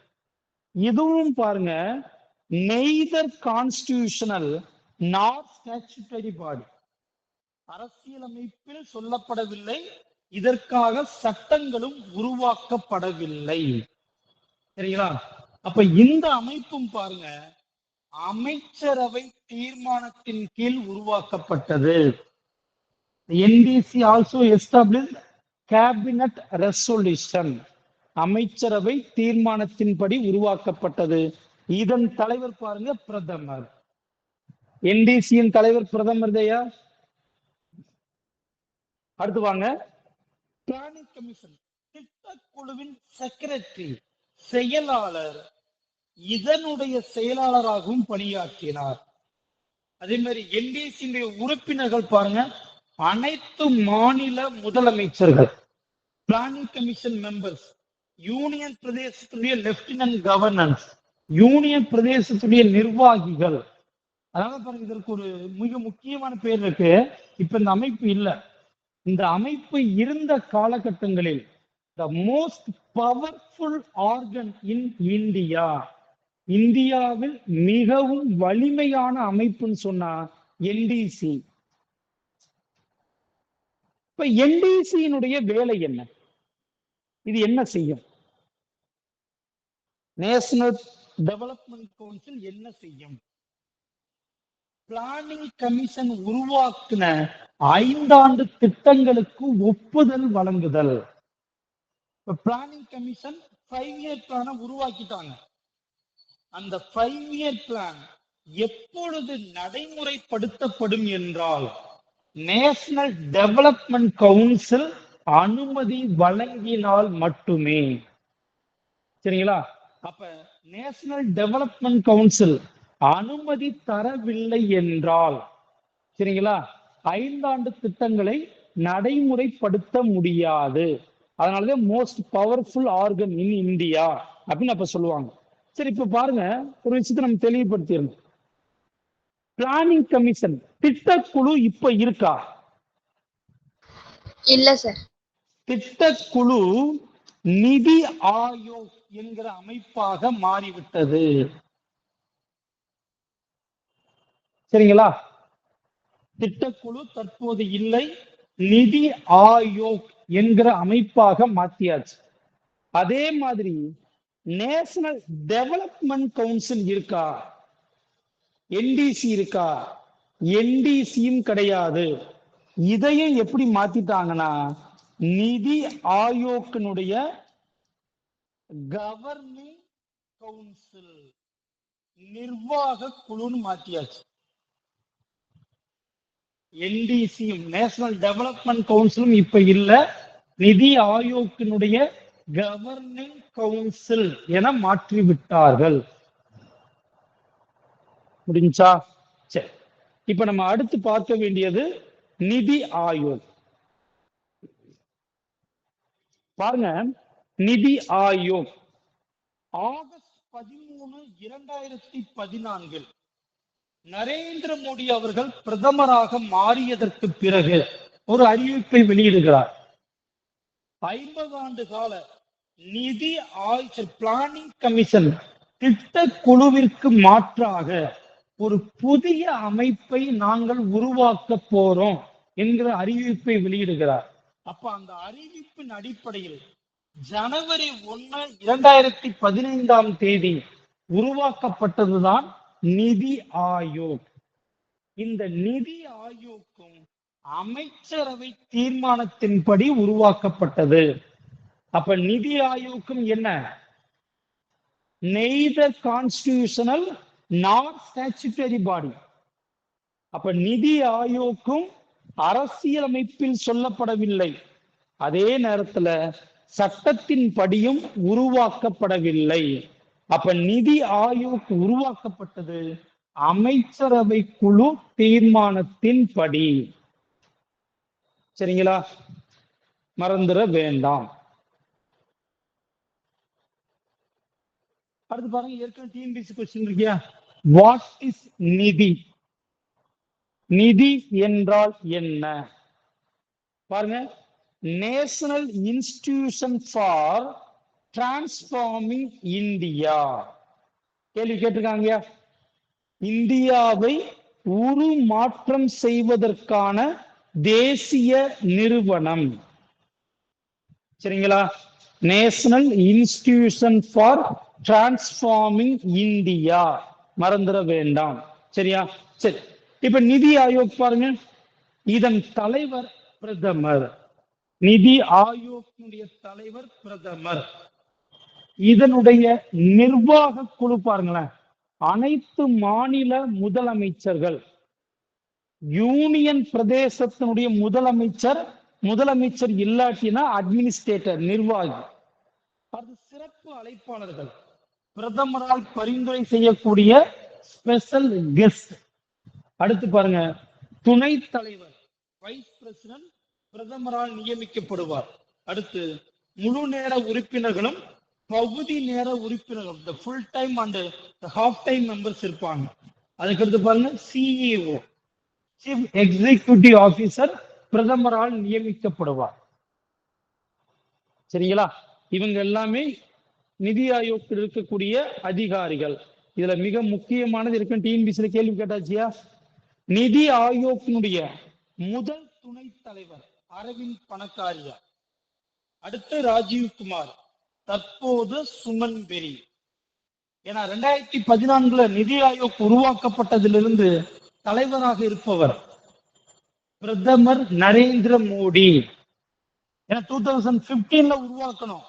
இதுவும் பாருங்க, நெய்தர் கான்ஸ்டிடியூஷனல் நார் ஸ்டாச்சுட்டரி பாடி, அரசியலமைப்பில் சொல்லப்படவில்லை, இதற்காக சட்டங்களும் உருவாக்கப்படவில்லை. சரிங்களா? அப்ப இந்த அமைப்பும் பாருங்க, அமைச்சரவை தீர்மானத்தின் கீழ் உருவாக்கப்பட்டது. NDC also established cabinet resolution. அமைச்சரவை தீர்மானத்தின்படி உருவாக்கப்பட்டது. இதன் தலைவர் பாருங்க பிரதமர். NDCயின் தலைவர் பிரதமர் தயா. அடுத்து வாங்க, பிளானிங் கமிஷன் திட்டக்குழுவின் செக்ரட்டரி, செயலாளர், இதனுடைய செயலாளராகவும் பணியாற்றினார். அதே மாதிரி NDC உறுப்பினர்கள் பாருங்க, அனைத்து மாநில முதலமைச்சர்கள், பிளானிங் கமிஷன் மெம்பர்ஸ், யூனியன் பிரதேசத்துடைய லெப்டினன்ட் கவர்னர்ஸ், யூனியன் பிரதேசத்துடைய நிர்வாகிகள். அதனால பாருங்க, இதற்கு ஒரு மிக முக்கியமான பேர் இருக்கு. இப்ப இந்த அமைப்பு இல்ல. இந்த அமைப்பு இருந்த காலகட்டங்களில் the most powerful organ in India, இந்தியாவில் மிகவும் வலிமையான அமைப்புன்னு சொன்னா என்டிசி. இப்ப என்டிசியினுடைய வேலை என்ன, இது என்ன செய்யும்? நேஷனல் டெவலப்மெண்ட் கவுன்சில் என்ன செய்யும்? பிளானிங் கமிஷன் உருவாக்கின 5 ஆண்டு திட்டங்களுக்கு ஒப்புதல் வழங்குதல். பிளானிங் கமிஷன் 5 இயர் பிளான உருவாக்கிட்டாங்க. அந்த 5 இயர் பிளான் எப்பொழுது நடைமுறைப்படுத்தப்படும் என்றால் நேஷனல் டெவலப்மெண்ட் கவுன்சில் அனுமதி வழங்கினால் மட்டுமே. சரிங்களா? அப்ப நேஷனல் டெவலப்மெண்ட் கவுன்சில் அனுமதி தரவில்லை என்றால், சரிங்களா, 5 ஆண்டு திட்டங்களை நடைமுறைப்படுத்த முடியாது. அதனாலதான் most powerful organ in India அப்படின்னு அப்ப சொல்லுவாங்க. சரி, இப்ப பாருங்க, ஒரு விஷயத்தை நம்ம தெளிவுபடுத்திடணும். பிளானிங் கமிஷன் திட்டக்குழு இப்ப இருக்கா? இல்ல சார். திட்டக்குழு நிதி ஆயோக் என்கிற அமைப்பாக மாறிவிட்டது. சரிங்களா? திட்டக்குழு தற்போது இல்லை, நிதி ஆயோக் என்கிற அமைப்பாக மாத்தியாச்சு. அதே மாதிரி நேஷனல் டெவலப்மெண்ட் கவுன்சில் இருக்கா? NDC இருக்கா? NDCயும் கிடையாது. இதையும் எப்படி மாத்திட்டாங்கன்னா, நிதி ஆயோக்கினுடைய கவர்னிங் கவுன்சில், நிர்வாக குழுன்னு மாத்தியாச்சு. NDCயும் நேஷனல் டெவலப்மெண்ட் கவுன்சிலும் இப்ப இல்ல, நிதி ஆயோக்கினுடைய கவர்னிங் கவுன்சில் என மாற்றிவிட்டார்கள். முடிஞ்சா? சரி, இப்ப நம்ம அடுத்து பார்க்க வேண்டியது நிதி ஆயோக். பாருங்க, நிதி ஆயோக் ஆகஸ்ட் 13, 2014 நரேந்திர மோடி அவர்கள் பிரதமராக மாறியதற்கு பிறகு ஒரு அறிவிப்பை வெளியிடுகிறார். 50 ஆண்டு கால நிதி ஆயோக் பிளானிங் கமிஷன் திட்ட குழுவிற்கு மாற்றாக ஒரு புதிய அமைப்பை நாங்கள் உருவாக்க போறோம் என்கிற அறிவிப்பை வெளியிடுகிறார். அப்ப அந்த அறிவிப்பின் அடிப்படையில் ஜனவரி 1, 2015 உருவாக்கப்பட்டதுதான் நிதி ஆயோக். இந்த நிதி ஆயோக்கும் அமைச்சரவை தீர்மானத்தின்படி உருவாக்கப்பட்டது. அப்ப நிதி ஆயோக்கும் என்ன, நெய்தர் கான்ஸ்டிடியூஷனல் நார் ஸ்டாச்சுட்டரி பாடி. அப்ப நிதி ஆயோக்கும் அரசியலமைப்பில் சொல்லப்படவில்லை, அதே நேரத்துல சட்டத்தின் படியும் உருவாக்கப்படவில்லை. அப்ப நிதி ஆயோக் உருவாக்கப்பட்டது அமைச்சரவை குழு தீர்மானத்தின்படி. சரிங்களா, மறந்துட வேண்டாம். அடுத்து பாருங்க, ஏற்கனவே டிஎன்பிஎஸ்சி கொஸ்டின் இருக்கியா, வாட் இஸ் நிதி? நிதி என்றால் என்ன பாருங்க. National institution for transforming India. கேள்வி கேட்டிருக்காங்க. இந்தியாவை உருமாற்றம் செய்வதற்கான தேசிய நிறுவனம். சரிங்களா, national institution for transforming India, மறந்துட வேண்டாம். சரியா, சரி. இப்ப நிதி ஆயோக் பாருங்க, இதன் தலைவர் பிரதமர். நிதி ஆயோக்கினுடைய தலைவர் பிரதமர். இதனுடைய நிர்வாக குழு பாருங்களேன், அனைத்து மாநில முதலமைச்சர்கள். யூனியன் பிரதேசத்தினுடைய முதலமைச்சர் இல்லாட்டினா அட்மினிஸ்ட்ரேட்டர், நிர்வாகி. அது சிறப்பு அழைப்பாளர்கள், பிரதமரால் பரிந்துரை செய்யக்கூடிய ஸ்பெஷல் கெஸ்ட். அடுத்து பாருங்க, துணைத் தலைவர் வைஸ் பிரசிடென்ட் பிரதமரால் நியமிக்கப்படுவார். அடுத்து முழு நேர உறுப்பினர்களும் பகுதி நேர உறுப்பினர்களும், the full time and the half time members இருப்பாங்க. அதுக்கடுத்து பாருங்க, சிஇஓ சீஃப் எக்ஸிகியூட்டிவ் ஆபீசர் பிரதமரால் நியமிக்கப்படுவார். சரிங்களா, இவங்க எல்லாமே நிதி ஆயோக் இருக்கக்கூடிய அதிகாரிகள். இதுல மிக முக்கியமானது இருக்கு, டிஎன்பிஎஸ்சி கேள்வி கேட்டாச்சியா. நிதி ஆயோக்கினுடைய முதல் துணைத் தலைவர் அரவிந்த் பணக்காரியா, அடுத்து ராஜீவ்குமார், தற்போது சுமன் பெரி. ஏன்னா 2014 நிதி ஆயோக் உருவாக்கப்பட்டதிலிருந்து தலைவராக இருப்பவர் பிரதமர் நரேந்திர மோடி. ஏன்னா 2015 உருவாக்கணும்,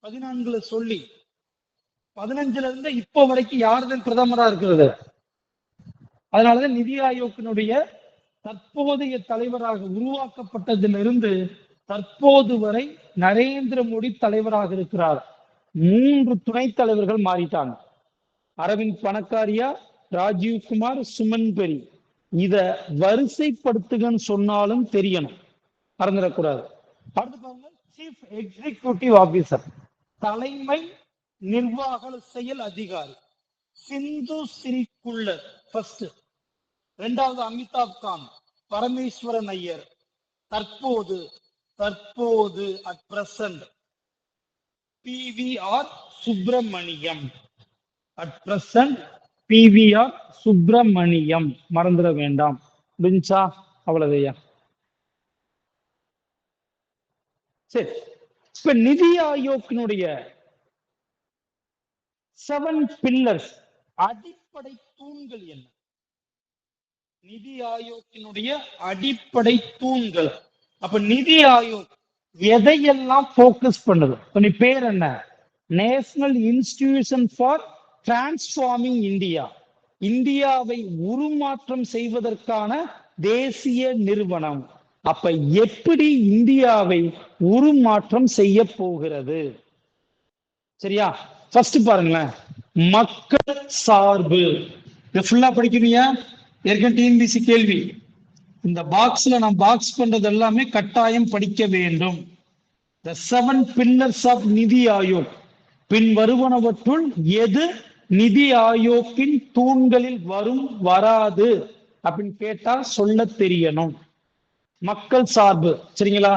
14 சொல்லி 15 இருந்து இப்போ வரைக்கும் யாருதான் பிரதமரா இருக்கிறது. அதனாலதான் நிதி ஆயோக்கினுடைய தற்போதைய தலைவராக உருவாக்கப்பட்டதிலிருந்து தற்போது வரை நரேந்திர மோடி தலைவராக இருக்கிறார். 3 துணைத் தலைவர்கள் மாறிட்டாங்க, அரவிந்த் பணக்காரியா, ராஜீவ்குமார், சுமன் பெரி. இத வரிசைப்படுத்துகன்னு சொன்னாலும் தெரியணும், மறந்துடக்கூடாது. அடுத்து பாருங்க, சீஃப் எக்ஸிகியூட்டிவ் ஆபீசர், தலைமை நிர்வாக செயல் அதிகாரி சிந்து ஸ்ரீ குல்லர் ஃபர்ஸ்ட். இரண்டாவது அமிதாப் காந்த், பரமேஸ்வரன் ஐயர். தற்போது at present PVR Subramaniam. At present PVR Subramaniam, மறந்துட வேண்டாம். முடிஞ்சா அவ்வளவுதையா. சரி, இப்ப நிதி ஆயோக்கினுடைய 7 பில்லர்ஸ், அடிப்படை தூண்கள் என்ன? நிதி ஆயோக்கினுடைய அடிப்படை தூண்கள். அப்ப நிதி ஆயோக் எதையெல்லாம் போக்கஸ் பண்ணுது? நீ பேர் என்ன? National institution for transforming India, இந்தியாவை உருமாற்றம் செய்வதற்கான தேசிய நிறுவனம். அப்ப எப்படி இந்தியாவை உருமாற்றம் செய்ய போகிறது? சரியா, ஃபர்ஸ்ட் பாருங்களேன், மக்கள் சார்பு. ஃபுல்லா படிக்கிறீங்க, ஏற்கனவே டிஎன்பிஎஸ்சி கேள்வி. இந்த பாக்ஸ்ல நான் பாக்ஸ் பண்றது எல்லாமே கட்டாயம் படிக்க வேண்டும். The 7 pillars of நிதி ஆயோக், பின் வருவனவற்றுள் எது நிதி ஆயோக்கின் தூண்களில் வரும் வராது அப்படின்னு கேட்டா சொல்ல தெரியணும். மக்கள் சார்பு, சரிங்களா,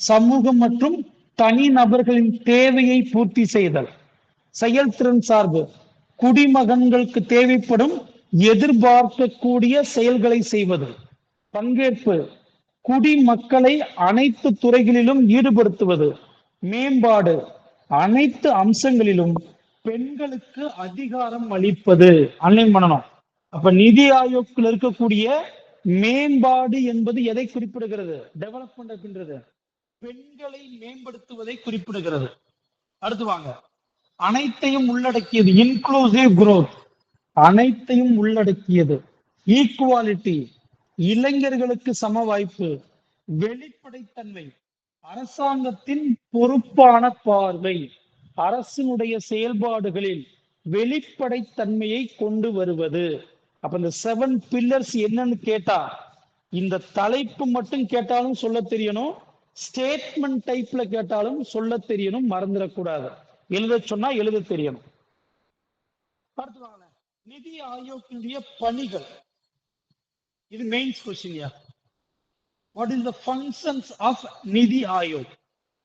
சமூகம் மற்றும் தனி நபர்களின் தேவையை பூர்த்தி செய்தல். செயல்திறன் சார்பு, குடிமகன்களுக்கு தேவைப்படும் எதிர்பார்க்கக்கூடிய செயல்களை செய்வது. பங்கேற்பு, குடிமக்களை அனைத்து துறைகளிலும் ஈடுபடுத்துவது. மேம்பாடு, அனைத்து அம்சங்களிலும் பெண்களுக்கு அதிகாரம் அளிப்பது. அன்லைன் பண்ணணும். அப்ப நிதி ஆயோக்கில் இருக்கக்கூடிய மேம்பாடு என்பது எதை குறிப்பிடுகிறது? டெவலப்மெண்ட் அப்படின்றது பெண்களை மேம்படுத்துவதை குறிப்பிடுகிறது. அடுத்து வாங்க, அனைத்தையும் உள்ளடக்கியது, இன்க்ளூசிவ் growth, அனைத்தையும் உள்ளடக்கியது. ஈக்குவாலிட்டி, இளைஞர்களுக்கு சம வாய்ப்பு. வெளிப்படைத்தன்மை, அரசாங்கத்தின் பொறுப்பான பார்வை, அரசினுடைய செயல்பாடுகளில் வெளிப்படைத்தன்மையை கொண்டு வருவது. அப்ப இந்த 7 பில்லர்ஸ் என்னன்னு கேட்டா இந்த தலைப்பு மட்டும் கேட்டாலும் சொல்ல தெரியணும், ஸ்டேட்மெண்ட் டைப்ல கேட்டாலும் சொல்ல தெரியணும், மறந்துடக்கூடாது. எழுத சொன்னா எழுத தெரியணும். நிதி ஆயோக்கினுடைய பணிகள், இது mains question. What is the functions of Niti Aayog?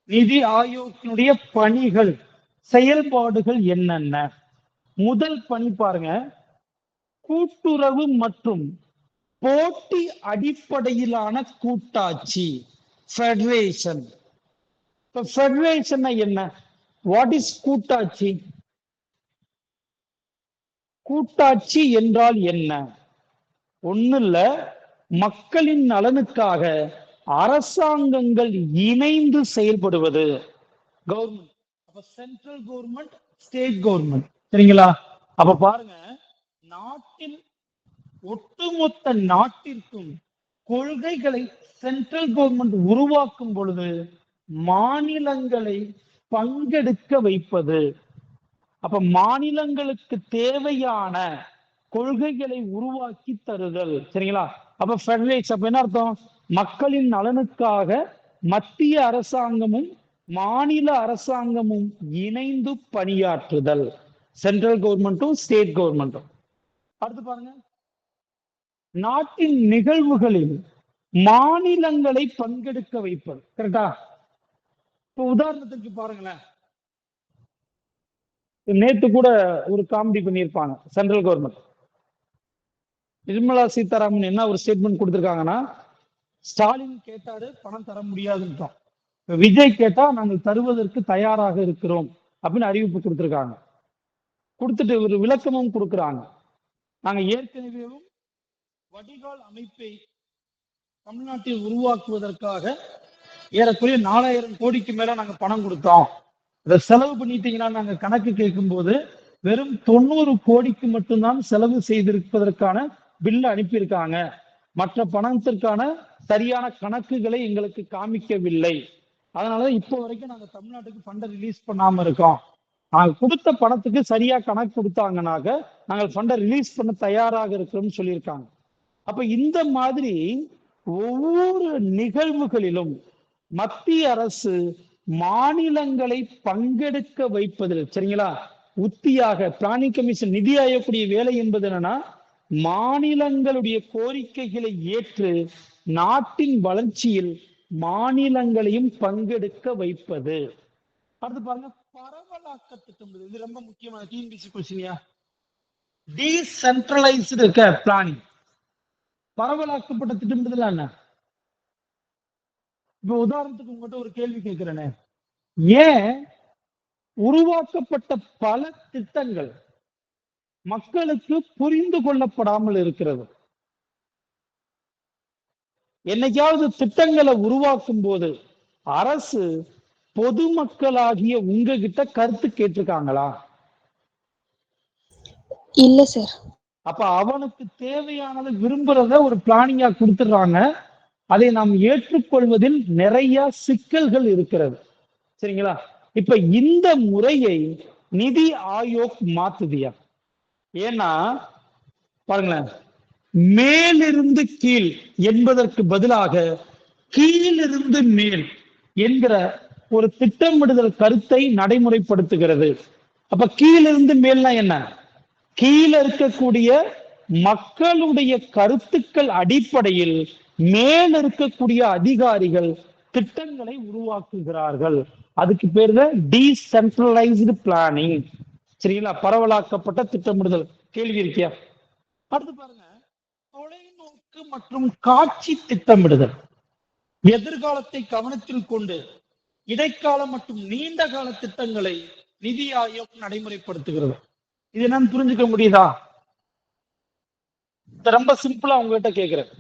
நிதி ஆயோக்கினுடைய பணிகள், செயல்பாடுகள் என்னென்ன? முதல் பணி பாருங்க, கூட்டுறவு மற்றும் போட்டி அடிப்படையிலான கூட்டாட்சி, ஃபெடரேஷன். ஃபெடரேஷன் என்ன? வாட் இஸ் கூட்டாட்சி? கூட்டாட்சி என்றால் என்ன? ஒண்ணு இல்ல, மக்களின் நலனுக்காக அரசாங்கங்கள் இணைந்து செயல்படுவது. கவர்மெண்ட், அப்ப சென்ட்ரல் கவர்மெண்ட், ஸ்டேட் கவர்மெண்ட், சரிங்களா? அப்ப பாருங்க, நாட்டில் ஒட்டுமொத்த நாட்டிற்கும் கொள்கைகளை சென்ட்ரல் கவர்மெண்ட் உருவாக்கும் பொழுது மாநிலங்களை பங்கெடுக்க வைப்பது. அப்ப மாநிலங்களுக்கு தேவையான கொள்கைகளை உருவாக்கி தருதல், சரிங்களா? அப்ப ஃபெடரேஷன் அப்ப என்ன அர்த்தம்? மக்களின் நலனுக்காக மத்திய அரசாங்கமும் மாநில அரசாங்கமும் இணைந்து பணியாற்றுதல், சென்ட்ரல் கவர்மெண்ட்டும் ஸ்டேட் கவர்மெண்ட்டும். அடுத்து பாருங்க, நாட்டின் நிகழ்வுகளில் மாநிலங்களை பங்கெடுக்க வைப்பது. கரெக்டா? இப்ப உதாரணத்துக்கு பாருங்களேன், நேத்து கூட ஒரு காமெடி பண்ணியிருப்பாங்க சென்ட்ரல் கவர்மெண்ட். நிர்மலா சீதாராமன் என்ன ஒரு ஸ்டேட்மெண்ட் கொடுத்திருக்காங்கன்னா, ஸ்டாலின் கேட்டாரு பணம் தர முடியாதுன்றோம், விஜய் கேட்டா நாங்கள் தருவதற்கு தயாராக இருக்கிறோம் அப்படின்னு அறிவிப்பு கொடுத்திருக்காங்க. கொடுத்துட்டு ஒரு விளக்கமும் கொடுக்குறாங்க. நாங்க ஏற்கனவே வடிகால் அமைப்பை தமிழ்நாட்டில் உருவாக்குவதற்காக ஏறக்குறைய 4000 கோடிக்கு மேல நாங்க பணம் கொடுத்தோம், இதை செலவு பண்ணிட்டீங்கன்னா நாங்க கணக்கு கேட்கும் போது வெறும் 90 கோடிக்கு மட்டும்தான் செலவு செய்திருப்பதற்கான பில் அனுப்பியிருக்காங்க, மற்ற பணத்திற்கான சரியான கணக்குகளை எங்களுக்கு காமிக்கவில்லை, அதனால இப்போ வரைக்கும் நாங்க தமிழ்நாட்டுக்கு ஃபண்டை ரிலீஸ் பண்ணாம இருக்கோம், நாங்க கொடுத்த பணத்துக்கு சரியா கணக்கு கொடுத்தாங்கனாக்க நாங்கள் ஃபண்டை ரிலீஸ் பண்ண தயாராக இருக்கிறோம்னு சொல்லியிருக்காங்க. அப்ப இந்த மாதிரி ஒவ்வொரு நிகழ்வுகளிலும் மத்திய அரசு மாநிலங்களை பங்கெடுக்க வைப்பதில், சரிங்களா, உத்தியாக பிளானிங் கமிஷன், நிதி ஆயோக்குடைய வேலை என்பது என்னன்னா, மாநிலங்களுடைய கோரிக்கைகளை ஏற்று நாட்டின் வளர்ச்சியில் மாநிலங்களையும் பங்கெடுக்க வைப்பது. அடுத்து பாருங்க, பரவலாக்க திட்டம். இது ரொம்ப முக்கியமான டிஎன்பிஎஸ்சி கொஸ்டின்யா. டீசென்ட்ரலைஸ்டு பிளானிங், பரவலாக்கப்பட்ட திட்டமிடுதல் என்ன? இப்ப உதாரணத்துக்கு உங்ககிட்ட ஒரு கேள்வி கேட்கிறேனே, ஏன் உருவாக்கப்பட்ட பல திட்டங்கள் மக்களுக்கு புரிந்து கொள்ளப்படாமல் இருக்கிறது? என்னைக்காவது திட்டங்களை உருவாக்கும் போது அரசு பொதுமக்களாகிய உங்ககிட்ட கருத்து கேட்டிருக்காங்களா? இல்ல சார். அப்ப அவனுக்கு தேவையானது விரும்புறத ஒரு பிளானிங்கா கொடுத்துடுறாங்க, அதை நாம் ஏற்றுக்கொள்வதில் நிறைய சிக்கல்கள் இருக்கிறது, சரிங்களா? இப்ப இந்த முறையை நிதி ஆயோக் மாத்துதியா? ஏன்னா பாருங்களேன், மேலிருந்து கீழ் என்பதற்கு பதிலாக கீழிருந்து மேல் என்கிற ஒரு திட்டமிடுதல் கருத்தை நடைமுறைப்படுத்துகிறது. அப்ப கீழிருந்து மேல்னா என்ன? கீழே இருக்கக்கூடிய மக்களுடைய கருத்துக்கள் அடிப்படையில் மேல் இருக்கக்கூடிய அதிகாரிகள் திட்டங்களை உருவாக்குகிறார்கள். அதுக்கு பேர் தான் டீசென்ட்ரலைஸ்டு பிளானிங், சரிங்களா? பரவலாக்கப்பட்ட திட்டமிடுதல். கேள்வி இருக்கியா? அடுத்து பாருங்க, தொலைநோக்கு மற்றும் காட்சி திட்டமிடுதல். எதிர்காலத்தை கவனத்தில் கொண்டு இடைக்கால மற்றும் நீண்ட கால திட்டங்களை நிதி ஆயோக் நடைமுறைப்படுத்துகிறது. இது என்னன்னு புரிஞ்சுக்க முடியுதா? ரொம்ப சிம்பிளா உங்ககிட்ட கேட்கிறேன்,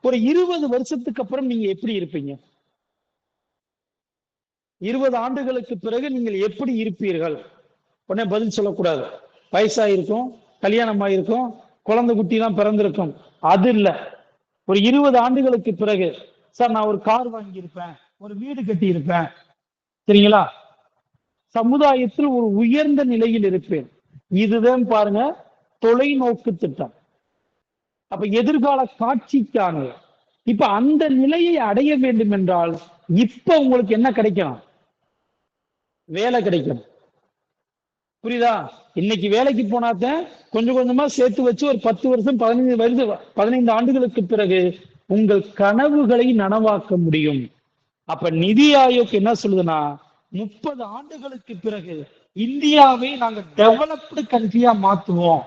ஒரு 20 வருஷத்துக்கு அப்புறம் நீங்க எப்படி இருப்பீங்க? 20 ஆண்டுகளுக்கு பிறகு நீங்கள் எப்படி இருப்பீர்கள்? உடனே பதில் சொல்லக்கூடாது. வயசாயிருக்கும், கல்யாணம் ஆயிருக்கும், குழந்தை குட்டி எல்லாம் பிறந்திருக்கும், அது இல்ல. ஒரு 20 ஆண்டுகளுக்கு பிறகு, சார் நான் ஒரு கார் வாங்கியிருப்பேன், ஒரு வீடு கட்டி இருப்பேன், சரிங்களா? சமுதாயத்தில் ஒரு உயர்ந்த நிலையில் இருப்பேன், இதுதான் பாருங்க தொலைநோக்கு திட்டம். அப்ப எதிர்கால காட்சிக்கான இப்ப அந்த நிலையை அடைய வேண்டும் என்றால் இப்ப உங்களுக்கு என்ன கிடைக்கணும்? வேலை கிடைக்கணும். புரியுதா? இன்னைக்கு வேலைக்கு போனாதான் கொஞ்சம் கொஞ்சமா சேர்த்து வச்சு ஒரு 10 வருஷம் 15 ஆண்டுகளுக்கு பிறகு உங்கள் கனவுகளை நனவாக்க முடியும். அப்ப நிதி ஆயோக் என்ன சொல்லுதுன்னா 30 ஆண்டுகளுக்கு பிறகு இந்தியாவை நாங்க டெவலப்டு கண்ட்ரியா மாத்துவோம்,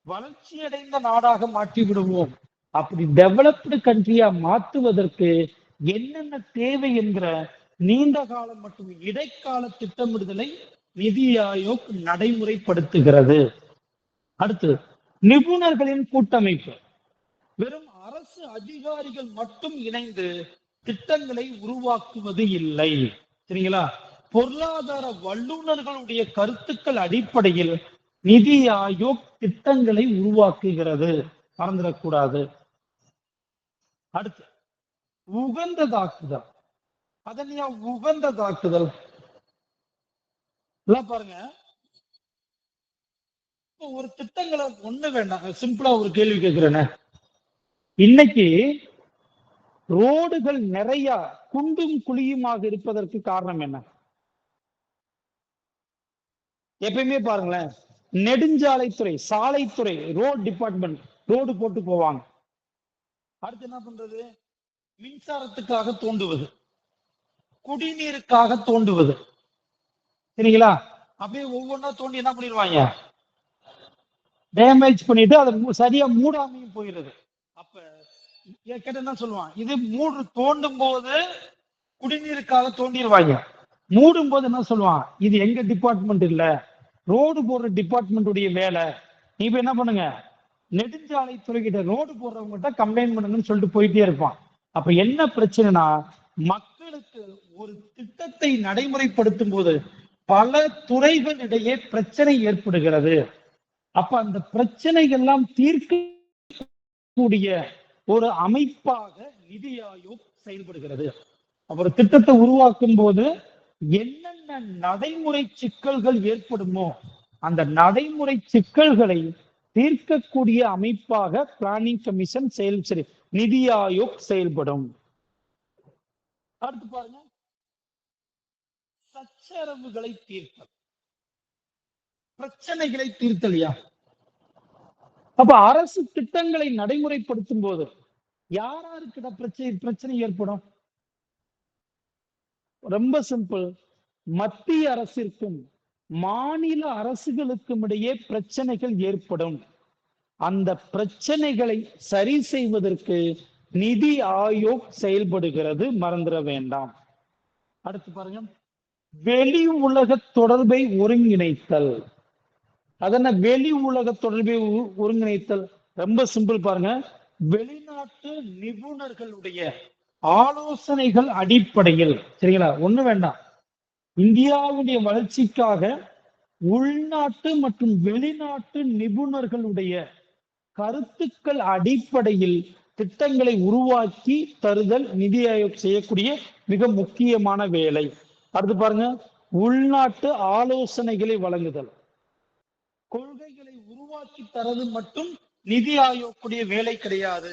வளர்ச்சி அடைந்த நாடாக மாற்றி விடுவோம். அப்படி டெவலப்டு கண்ட்ரியா மாற்றுவதற்கு என்னென்ன தேவை என்கிற நீண்ட காலம் மற்றும் இடைக்கால திட்டமிடுதலை நிதி ஆயோக் நடைமுறைப்படுத்துகிறது. அடுத்து நிபுணர்களின் கூட்டமைப்பு. வெறும் அரசு அதிகாரிகள் மட்டும் இணைந்து திட்டங்களை உருவாக்குவது இல்லை. சரிங்களா? பொருளாதார வல்லுநர்களுடைய கருத்துக்கள் அடிப்படையில் நிதி ஆயோக் திட்டங்களை உருவாக்குகிறது. மறந்துடக்கூடாது. அடுத்து உகந்ததாக்குதல். அதனையா உகந்ததாக்குதல் பாருங்க. ஒரு திட்டங்களை ஒண்ணு வேண்டாம், சிம்பிளா ஒரு கேள்வி கேட்கிறேன்னு. இன்னைக்கு ரோடுகள் நிறைய குண்டும் குழியுமாக இருப்பதற்கு காரணம் என்ன? எப்பயுமே பாருங்களேன், நெடுஞ்சாலைத்துறை, சாலைத்துறை, ரோடு டிபார்ட்மெண்ட் ரோடு போட்டு போவாங்க. அடுத்து என்ன பண்றது? மின்சாரத்துக்காக தோண்டுவது, குடிநீருக்காக தோண்டுவது. சரிங்களா? அப்படியே ஒவ்வொன்றா தோண்டி என்ன பண்ணிடுவாங்க? டேமேஜ் பண்ணிட்டு அதை சரியா மூடாமையும் போயிடுது. அப்ப கேட்ட என்ன சொல்லுவான், இது தோண்டும் போது குடிநீருக்காக தோண்டிடுவாங்க, மூடும் போது என்ன சொல்லுவான், இது எங்க டிபார்ட்மெண்ட் இல்ல, ரோடு போடுற டிபார்ட்மெண்ட் உடைய வேலை. நீ இப்ப என்ன பண்ணுங்க, நெடுஞ்சாலைத்துறை கிட்ட ரோடு போடுறவங்ககிட்ட கம்ப்ளைண்ட் பண்ணுங்கன்னு சொல்லிட்டு போயிட்டே இருப்பான். அப்ப என்ன பிரச்சனைனா, மக்களுக்கு ஒரு திட்டத்தை நடைமுறைப்படுத்தும் போது பல துறைகளிடையே பிரச்சனை ஏற்படுகிறது. அப்ப அந்த பிரச்சனைகள் எல்லாம் தீர்க்கக்கூடிய ஒரு அமைப்பாக நிதி ஆயோக் செயல்படுகிறது. ஒரு திட்டத்தை உருவாக்கும் போது என்னென்ன நடைமுறை சிக்கல்கள் ஏற்படுமோ அந்த நடைமுறை சிக்கல்களை தீர்க்கக்கூடிய அமைப்பாக பிளானிங் கமிஷன் நிதி ஆயோக் செயல்படும். அடுத்து பாருங்க, சச்சரவுகளை தீர்த்தல், பிரச்சனைகளை தீர்த்தலையா. அப்ப அரசு திட்டங்களை நடைமுறைப்படுத்தும் போது யாராருக்கு பிரச்சனை ஏற்படும்? ரொம்ப சிம்பிள், மத்திய அரசிற்கும் மாநில அரசுகளுக்கும் இடையே பிரச்சனைகள் ஏற்படும். அந்த பிரச்சனைகளை சரி செய்வதற்கு நிதி ஆயோக் செயல்படுகிறது, மறந்துட வேண்டாம். அடுத்து பாருங்க, வெளி உலக தொடர்பை ஒருங்கிணைத்தல். அதென்ன வெளி உலக தொடர்பை ஒருங்கிணைத்தல்? ரொம்ப சிம்பிள் பாருங்க, வெளிநாட்டு நிபுணர்களுடைய ஆலோசனைகள் அடிப்படையில், சரிங்களா, ஒண்ணு வேண்டாம், இந்தியாவுடைய வளர்ச்சிக்காக உள்நாட்டு மற்றும் வெளிநாட்டு நிபுணர்களுடைய கருத்துக்கள் அடிப்படையில் திட்டங்களை உருவாக்கி தருதல் நிதி ஆயோக் செய்யக்கூடிய மிக முக்கியமான வேலை. அடுத்து பாருங்க, உள்நாட்டு ஆலோசனைகளை வழங்குதல். கொள்கைகளை உருவாக்கி தரது மட்டும் நிதி ஆயோக்குடைய வேலை கிடையாது.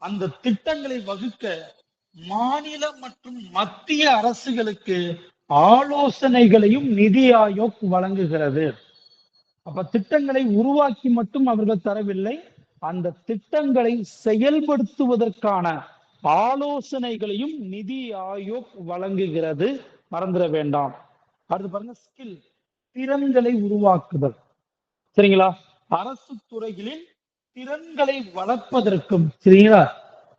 அந்த திட்டங்களை வகுக்க மாநில மற்றும் மத்திய அரசுகளுக்கு ஆலோசனைகளையும் நிதி ஆயோக் வழங்குகிறது. அப்ப திட்டங்களை உருவாக்கி மட்டும் அவர்கள் தரவில்லை, அந்த திட்டங்களை செயல்படுத்துவதற்கான ஆலோசனைகளையும் நிதி ஆயோக் வழங்குகிறது, மறந்துட வேண்டாம். அடுத்து பாருங்க, ஸ்கில், திறன்களை உருவாக்குதல். சரிங்களா, அரசு துறைகளில் திறன்களை வளர்ப்பதற்கும், சரிங்களா.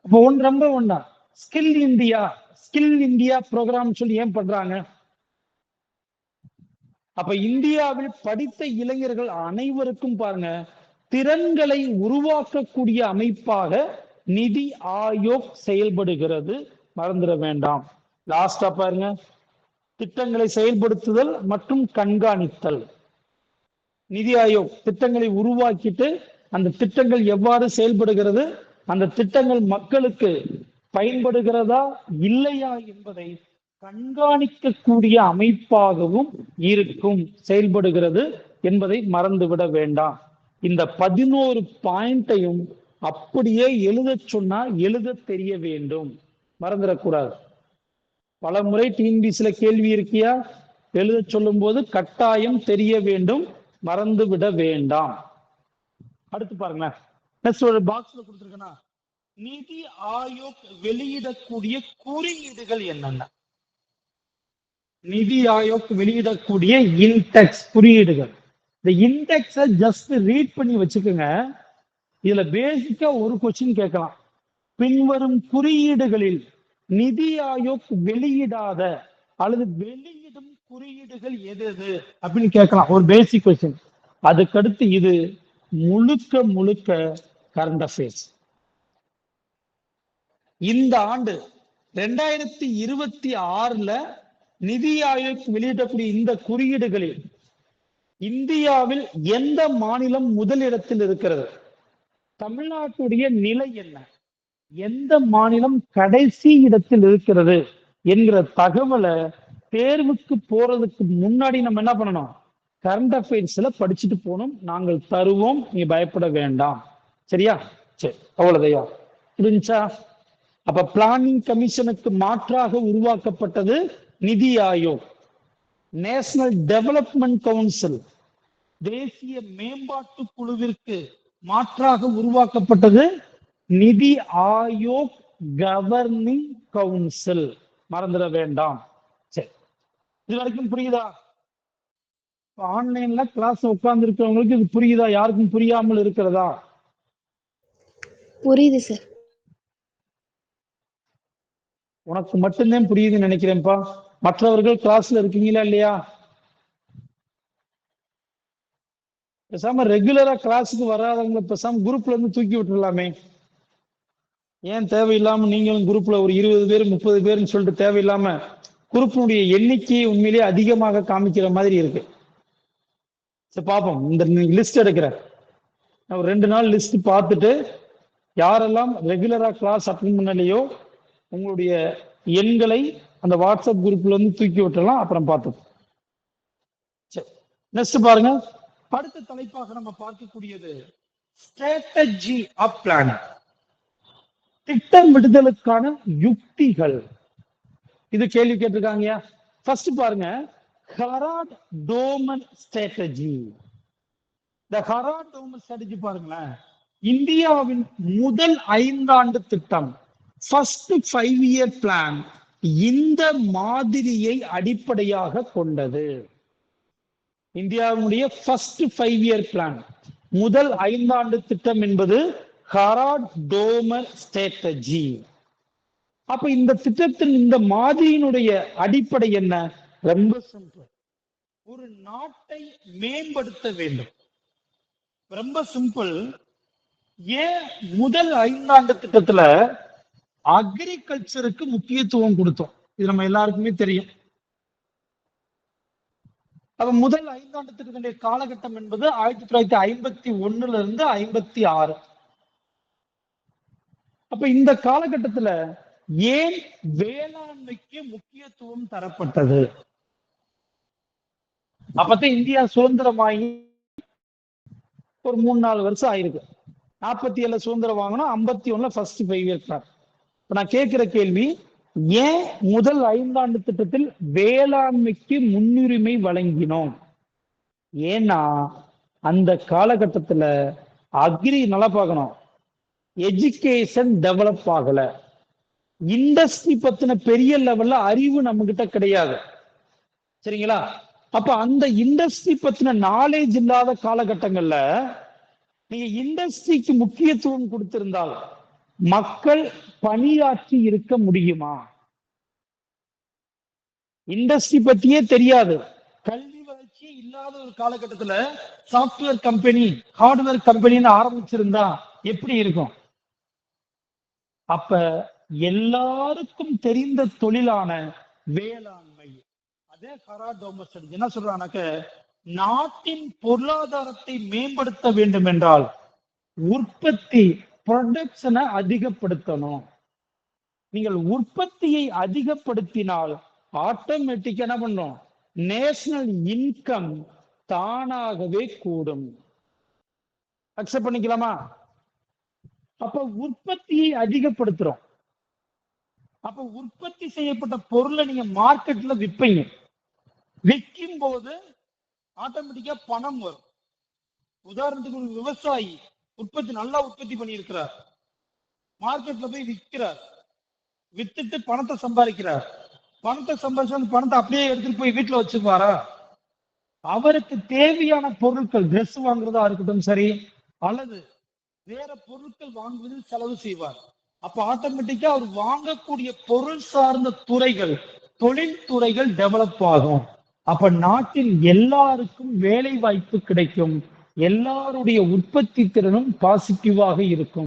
இப்போ ரொம்ப ஒண்ணா ஸ்கில் இந்தியா ப்ரோக்ராம் சொல்லி ஏன் பண்றாங்க? அப்ப இந்தியாவில் படித்த இளைஞர்கள் அனைவருக்கும் பாருங்க திறன்களை உருவாக்கக்கூடிய அமைப்பாக நிதி ஆயோக் செயல்படுகிறது, மறந்துட வேண்டாம். லாஸ்டா பாருங்க, திட்டங்களை செயல்படுத்துதல் மற்றும் கண்காணித்தல். நிதி ஆயோக் திட்டங்களை உருவாக்கிட்டு அந்த திட்டங்கள் எவ்வாறு செயல்படுகிறது, அந்த திட்டங்கள் மக்களுக்கு பயன்படுகிறதா இல்லையா என்பதை கண்காணிக்கக்கூடிய அமைப்பாகவும் இருக்கும், செயல்படுகிறது என்பதை மறந்துவிட வேண்டாம். இந்த 11 பாயிண்டையும் அப்படியே எழுத சொன்னா எழுத தெரிய வேண்டும், மறந்துடக்கூடாது. பல முறை டிஎன்பிசில கேள்வி இருக்கியா, எழுத சொல்லும் போது கட்டாயம் தெரிய வேண்டும், மறந்து விட வேண்டாம். அடுத்து பாருங்களேன், நெக்ஸ்ட் ஒரு பாக்ஸ்ல கொடுத்துருக்கேன்னா, நிதி ஆயோக் வெளியிடக்கூடிய குறியீடுகள் என்னென்ன? நிதி ஆயோக் வெளியிடக்கூடிய இன்டெக்ஸ் குறியீடுகள். இந்த இன்டெக்ஸை ஜஸ்ட் ரீட் பண்ணி வச்சுக்கோங்க. இதுல பேசிக்கா ஒரு கொஸ்டின் கேட்கலாம், பின்வரும் குறியீடுகளில் நிதி ஆயோக் வெளியிடாத அல்லது வெளியிடும் குறியீடுகள் எது எது அப்படின்னு கேட்கலாம், ஒரு பேசிக் கொஸ்டின். அதுக்கடுத்து இது முழுக்க முழுக்க கரண்ட் அஃபேர்ஸ். இந்த ஆண்டு 2026ல நிதி ஆயோக் வெளியிடக்கூடிய இந்த குறியீடுகளில் இந்தியாவில் எந்த மாநிலம் முதலிடத்தில் இருக்கிறது, தமிழ்நாட்டுடைய நிலை என்ன, எந்த மாநிலம் கடைசி இடத்தில் இருக்கிறது என்கிற தகவலை தேர்வுக்கு போறதுக்கு முன்னாடி நம்ம என்ன பண்ணணும், கரண்ட் அஃபேர்ஸ்ல படிச்சுட்டு போகணும். நாங்கள் தருவோம், நீ பயப்பட வேண்டாம். சரியா? சரி, அவ்வளவுதையா? புரிஞ்சா? அப்ப பிளானிங் கமிஷனுக்கு மாற்றாக உருவாக்கப்பட்டது நிதி ஆயோக். நேஷனல் டெவலப்மெண்ட் கவுன்சில், தேசிய மேம்பாட்டு குழுவிற்கு மாற்றாக உருவாக்கப்பட்டது நிதி ஆயோக் கவர்னிங் கவுன்சில், மறந்துட வேண்டாம். சரி, இது வரைக்கும் புரியுதா? ஆன்லைன்ல கிளாஸ் உட்கார்ந்து இருக்கிறவங்களுக்கு இது புரியுதா? யாருக்கும் புரியாமல் இருக்கிறதா? புரியுது சார். உனக்கு மட்டும்தான் புரியுதுன்னு நினைக்கிறேன்ப்பா. மற்றவர்கள் கிளாஸ்ல இருக்கீங்களா இல்லையா? பேசாம ரெகுலரா கிளாஸுக்கு வராதவங்க பேசாம குரூப்ல இருந்து தூக்கி விட்டுடலாமே. ஏன் தேவையில்லாம நீங்களும் குரூப்ல ஒரு 20 பேர் 30 பேர்னு சொல்லிட்டு தேவையில்லாம குரூப்பினுடைய எண்ணிக்கையை உண்மையிலேயே அதிகமாக காமிக்கிற மாதிரி இருக்கு. சரி, பார்ப்போம். இந்த லிஸ்ட் எடுக்கிறேன், ஒரு 2 நாள் லிஸ்ட் பார்த்துட்டு யாரெல்லாம் ரெகுலரா கிளாஸ் அட்டெண்ட் பண்ணலையோ உங்களுடைய எண்களை அந்த வாட்ஸ்அப் குரூப்ல இருந்து தூக்கி விட்டுலாம். அப்புறம் பார்த்து சரி, நெக்ஸ்ட் பாருங்க. அடுத்த தலைப்பாக நம்ம பார்க்கக்கூடியது ஸ்ட்ராட்டஜி ஆஃப் பிளானிங், திட்டமிடுதலுக்கான யுக்திகள். இது கேள்வி கேட்டிருக்காங்க. ஃபர்ஸ்ட் பாருங்க, ஹெரால்ட் டோமன் ஸ்ட்ராட்டஜி. இந்த ஹெரால்ட் டோமன் ஸ்ட்ராட்டஜி பாருங்களேன், இந்தியாவின் முதல் 5 ஆண்டு திட்டம், ஃபர்ஸ்ட் 5-year பிளான் இந்த மாதிரியை அடிப்படையாக கொண்டது. இந்தியாவுடைய ஃபர்ஸ்ட் 5-year பிளான், முதல் 5 ஆண்டு திட்டம் என்பது ஹெரால்ட் டோமன் ஸ்ட்ராட்டஜி. அப்ப இந்த திட்டத்தின் இந்த மாதிரியினுடைய அடிப்படை என்ன? ரொம்ப சிம்பிள், ஒரு நாட்டை மேம்படுத்த வேண்டும். ரொம்ப சிம்பிள். ஏன் முதல் 5 ஆண்டு திட்டத்துல அக்ரிகல்ச்சருக்கு முக்கியத்துவம் கொடுத்தோம்? இது நம்ம எல்லாருக்குமே தெரியும். அப்ப முதல் 5 ஆண்டு திட்டத்தினுடைய காலகட்டம் என்பது 1951 இருந்து 56. அப்ப இந்த காலகட்டத்துல ஏன் வேளாண்மைக்கு முக்கியத்துவம் தரப்பட்டது? அப்பதான் இந்தியா சுதந்திரமாகி ஒரு 3-4 வருஷம் ஆயிருக்கு. 47 சுதந்திரம் வாங்கணும், 51 ஃபர்ஸ்ட் 5-year பிளான். இப்ப நான் கேட்கிற கேள்வி, ஏன் முதல் 5 ஆண்டு திட்டத்தில் வேளாண்மைக்கு முன்னுரிமை வழங்கினோம்? ஏன்னா அந்த காலகட்டத்துல அக்ரி நல்லா பார்க்கணும், எஜுகேஷன் டெவலப் ஆகல, இண்டஸ்ட்ரி பத்தின பெரிய லெவல்ல அறிவு நம்ம கிட்ட கிடையாது. சரிங்களா? அப்ப அந்த இண்டஸ்ட்ரி பத்தின நாலேஜ் இல்லாத காலகட்டங்கள்ல நீங்க இண்டஸ்ட்ரிக்கு முக்கியத்துவம் கொடுத்திருந்தால் மக்கள் பணியாற்றி இருக்க முடியுமா? இண்டஸ்ட்ரி பத்தியே தெரியாது, கல்வி வளர்ச்சி இல்லாத ஒரு காலகட்டத்துல சாப்ட்வேர் கம்பெனி, ஹார்ட்வேர் கம்பெனின்னு ஆரம்பிச்சிருந்தா எப்படி இருக்கும்? அப்ப எல்லாருக்கும் தெரிந்த தொழிலான வேளாண்மை, அதே ஹெரால்ட் டோமன் ஸ்ட்ராட்டஜி என்ன சொல்றானாக்க, நாட்டின் பொருளாதாரத்தை மேம்படுத்த வேண்டும் என்றால் உற்பத்தி ப்ரொடக்ஷனை அதிகப்படுத்தணும். நீங்கள் உற்பத்தியை அதிகப்படுத்தினால் ஆட்டோமேட்டிக் என்ன பண்ணும், நேஷனல் இன்கம் தானாகவே கூடும். அக்செப்ட் பண்ணிக்கலாமா? அப்ப உற்பத்தியை அதிகப்படுத்துறோம். அப்ப உற்பத்தி செய்யப்பட்ட பொருளை நீங்க மார்க்கெட்ல விற்பீங்க. விற்கும் போது ஆட்டோமேட்டிக்கா பணம் வரும். உதாரணத்துக்கு ஒரு விவசாயி நல்லா உற்பத்தி பண்ணி இருக்கிறார், மார்க்கெட்ல போய் விற்கிறார், வித்துட்டு பணத்தை சம்பாதிக்கிறார். பணத்தை சம்பாதிச்சு அந்த பணத்தை அப்படியே எடுத்துட்டு போய் வீட்டுல வச்சுக்குவாரா? அவருக்கு தேவையான பொருட்கள், ட்ரெஸ் வாங்குறதா இருக்கட்டும் சரி, அல்லது வேற பொருட்கள் வாங்குவதில் செலவு செய்வார். அப்ப ஆட்டோமேட்டிக்கா அவர் வாங்கக்கூடிய பொருள் சார்ந்த துறைகள், தொழில் துறைகள் டெவலப் ஆகும். அப்ப நாட்டில் எல்லாருக்கும் வேலை வாய்ப்பு கிடைக்கும், எல்லாருடைய உற்பத்தி திறனும் பாசிட்டிவாக இருக்கும்.